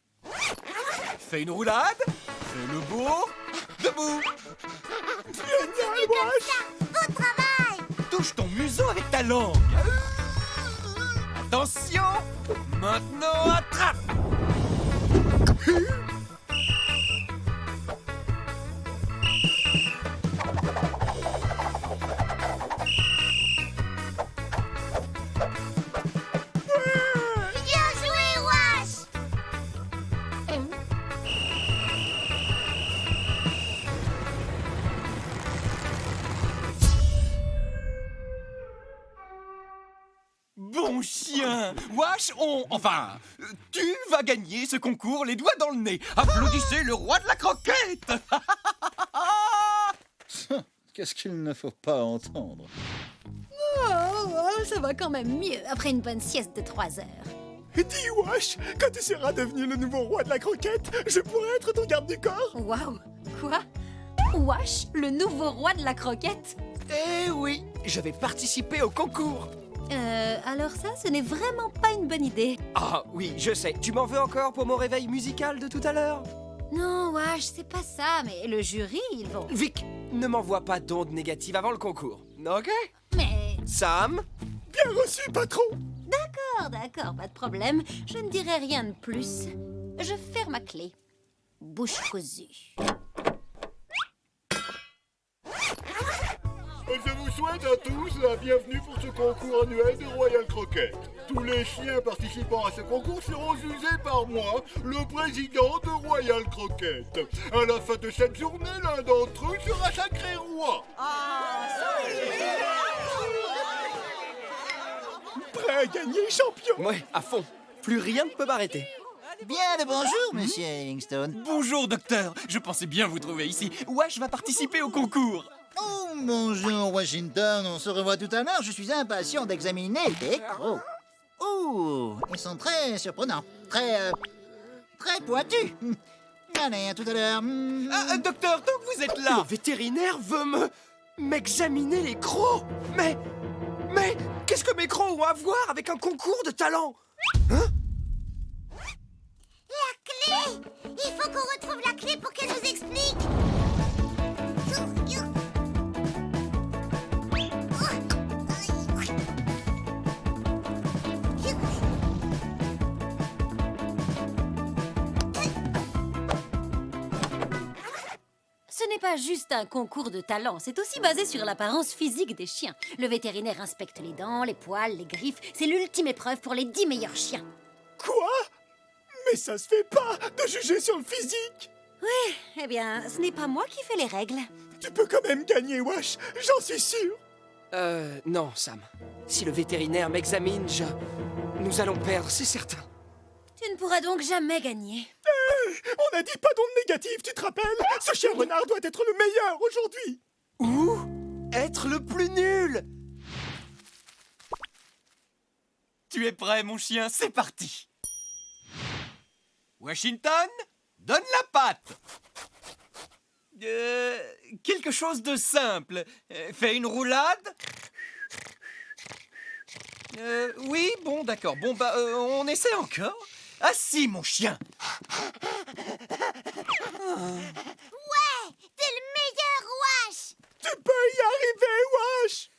Fais une roulade. Fais le beau. Debout. Génial, Wash! Beau travail. Touche ton museau avec ta langue. Attention. Maintenant, attrape. Bien joué, Wash. Bon chien. Wesh, Enfin, tu vas gagner ce concours les doigts dans le nez. Applaudissez le roi de la croquette. Qu'est-ce qu'il ne faut pas entendre? Ça va quand même mieux après une bonne sieste de 3 heures. Dis, Wash, quand tu seras devenu le nouveau roi de la croquette, je pourrai être ton garde du corps. Waouh! Quoi? Wash, le nouveau roi de la croquette? Eh oui, je vais participer au concours. Alors ça, ce n'est vraiment pas une bonne idée. Ah oui, je sais. Tu m'en veux encore pour mon réveil musical de tout à l'heure? Non, Wash, c'est pas ça, mais le jury, ils vont... Vic, ne m'envoie pas d'ondes négatives avant le concours, ok? Mais... Sam? Bien reçu, patron. D'accord, pas de problème. Je ne dirai rien de plus. Je ferme ma clé. Bouche cousue. Je vous souhaite à tous la bienvenue pour ce concours annuel de Royal Croquette. Tous les chiens participant à ce concours seront jugés par moi, le président de Royal Croquette. À la fin de cette journée, l'un d'entre eux sera sacré roi. Prêt à gagner, champion. Ouais, à fond. Plus rien ne peut m'arrêter. Bien le bonjour, monsieur Livingstone. Bonjour, docteur. Je pensais bien vous trouver ici. Wesh va participer au concours. Oh, bonjour, Washington. On se revoit tout à l'heure. Je suis impatient d'examiner les crocs. Ouh, ils sont très surprenants. Très pointus. Allez, à tout à l'heure. Ah, docteur, tant que vous êtes là, le vétérinaire veut m'examiner les crocs. Mais qu'est-ce que mes crocs ont à voir avec un concours de talent? Hein? La clé! Il faut qu'on retrouve la clé pour qu'elle nous explique. Ce n'est pas juste un concours de talent, c'est aussi basé sur l'apparence physique des chiens. Le vétérinaire inspecte les dents, les poils, les griffes. C'est l'ultime épreuve pour les 10 meilleurs chiens. Quoi? Mais ça se fait pas de juger sur le physique. Oui, eh bien, ce n'est pas moi qui fais les règles. Tu peux quand même gagner, Wash, j'en suis sûr. Non, Sam. Si le vétérinaire m'examine, nous allons perdre, c'est certain. Tu ne pourras donc jamais gagner. On a dit pas d'onde négative, tu te rappelles? Ce chien renard doit être le meilleur aujourd'hui. Ou être le plus nul. Tu es prêt, mon chien? C'est parti. Washington, donne la patte. Quelque chose de simple. Fais une roulade. Oui, bon, d'accord. Bon, bah, on essaie encore. Assis, mon chien. Ouais, t'es le meilleur, Wash. Tu peux y arriver, Wash.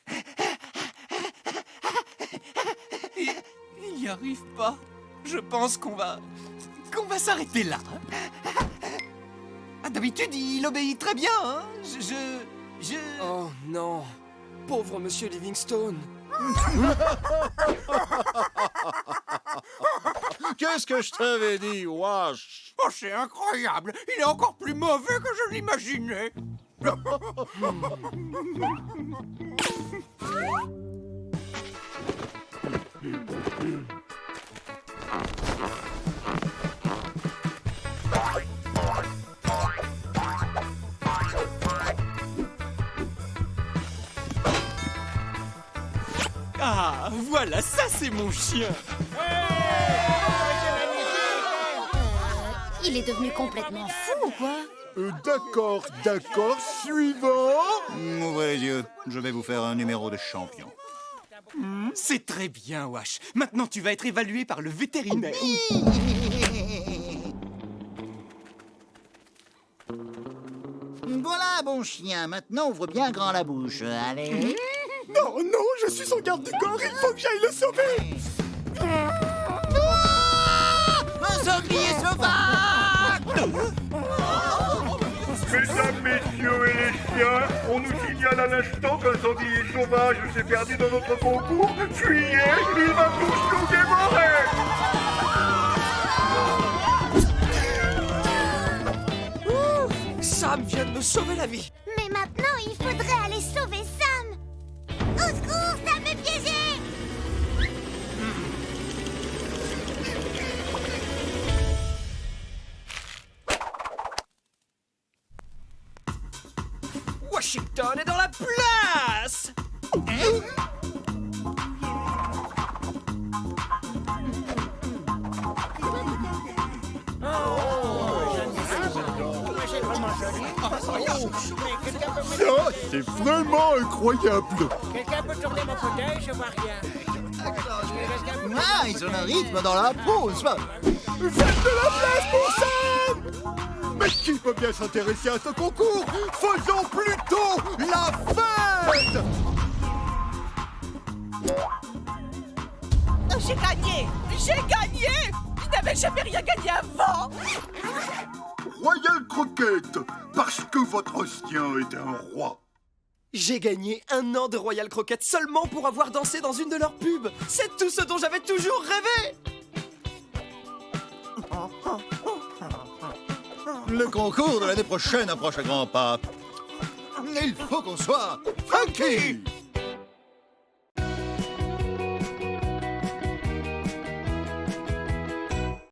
Il n'y arrive pas. Je pense qu'on va s'arrêter là. Ah, d'habitude, il obéit très bien, hein. Oh non, pauvre Monsieur Livingstone. Qu'est-ce que je t'avais dit, Wash? Oh, c'est incroyable. Il est encore plus mauvais que je l'imaginais. Ah, voilà, ça c'est mon chien. Il est devenu complètement fou ou quoi? D'accord, suivant. Ouvrez les yeux, je vais vous faire un numéro de champion. C'est très bien, Wash. Maintenant, tu vas être évalué par le vétérinaire. Voilà, bon chien, maintenant ouvre bien grand la bouche. Allez. Non, je suis son garde du corps, il faut que j'aille le sauver. Un sanglier sauvage! Mesdames, messieurs et les chiens, on nous signale à l'instant qu'un sanglier sauvage s'est perdu dans notre concours. Fuyez, il va tous nous dévorer. Sam vient de me sauver la vie. Mais maintenant, il faudrait aller sauver Sam. Au secours, Sam est piégé. Washington est dans la place. Ça, c'est vraiment incroyable. Quelqu'un peut tourner mon fauteuil, je vois rien. Ah, ils ont un rythme dans la pause. Faites de la place pour Sam. Mais qui peut bien s'intéresser à ce concours? Faisons plutôt la fête. J'ai gagné! J'ai gagné! Je n'avais jamais rien gagné avant! Royal Croquette, parce que votre chien est un roi. J'ai gagné 1 an de Royal Croquette seulement pour avoir dansé dans une de leurs pubs. C'est tout ce dont j'avais toujours rêvé. Le concours de l'année prochaine approche à grands pas. Il faut qu'on soit funky.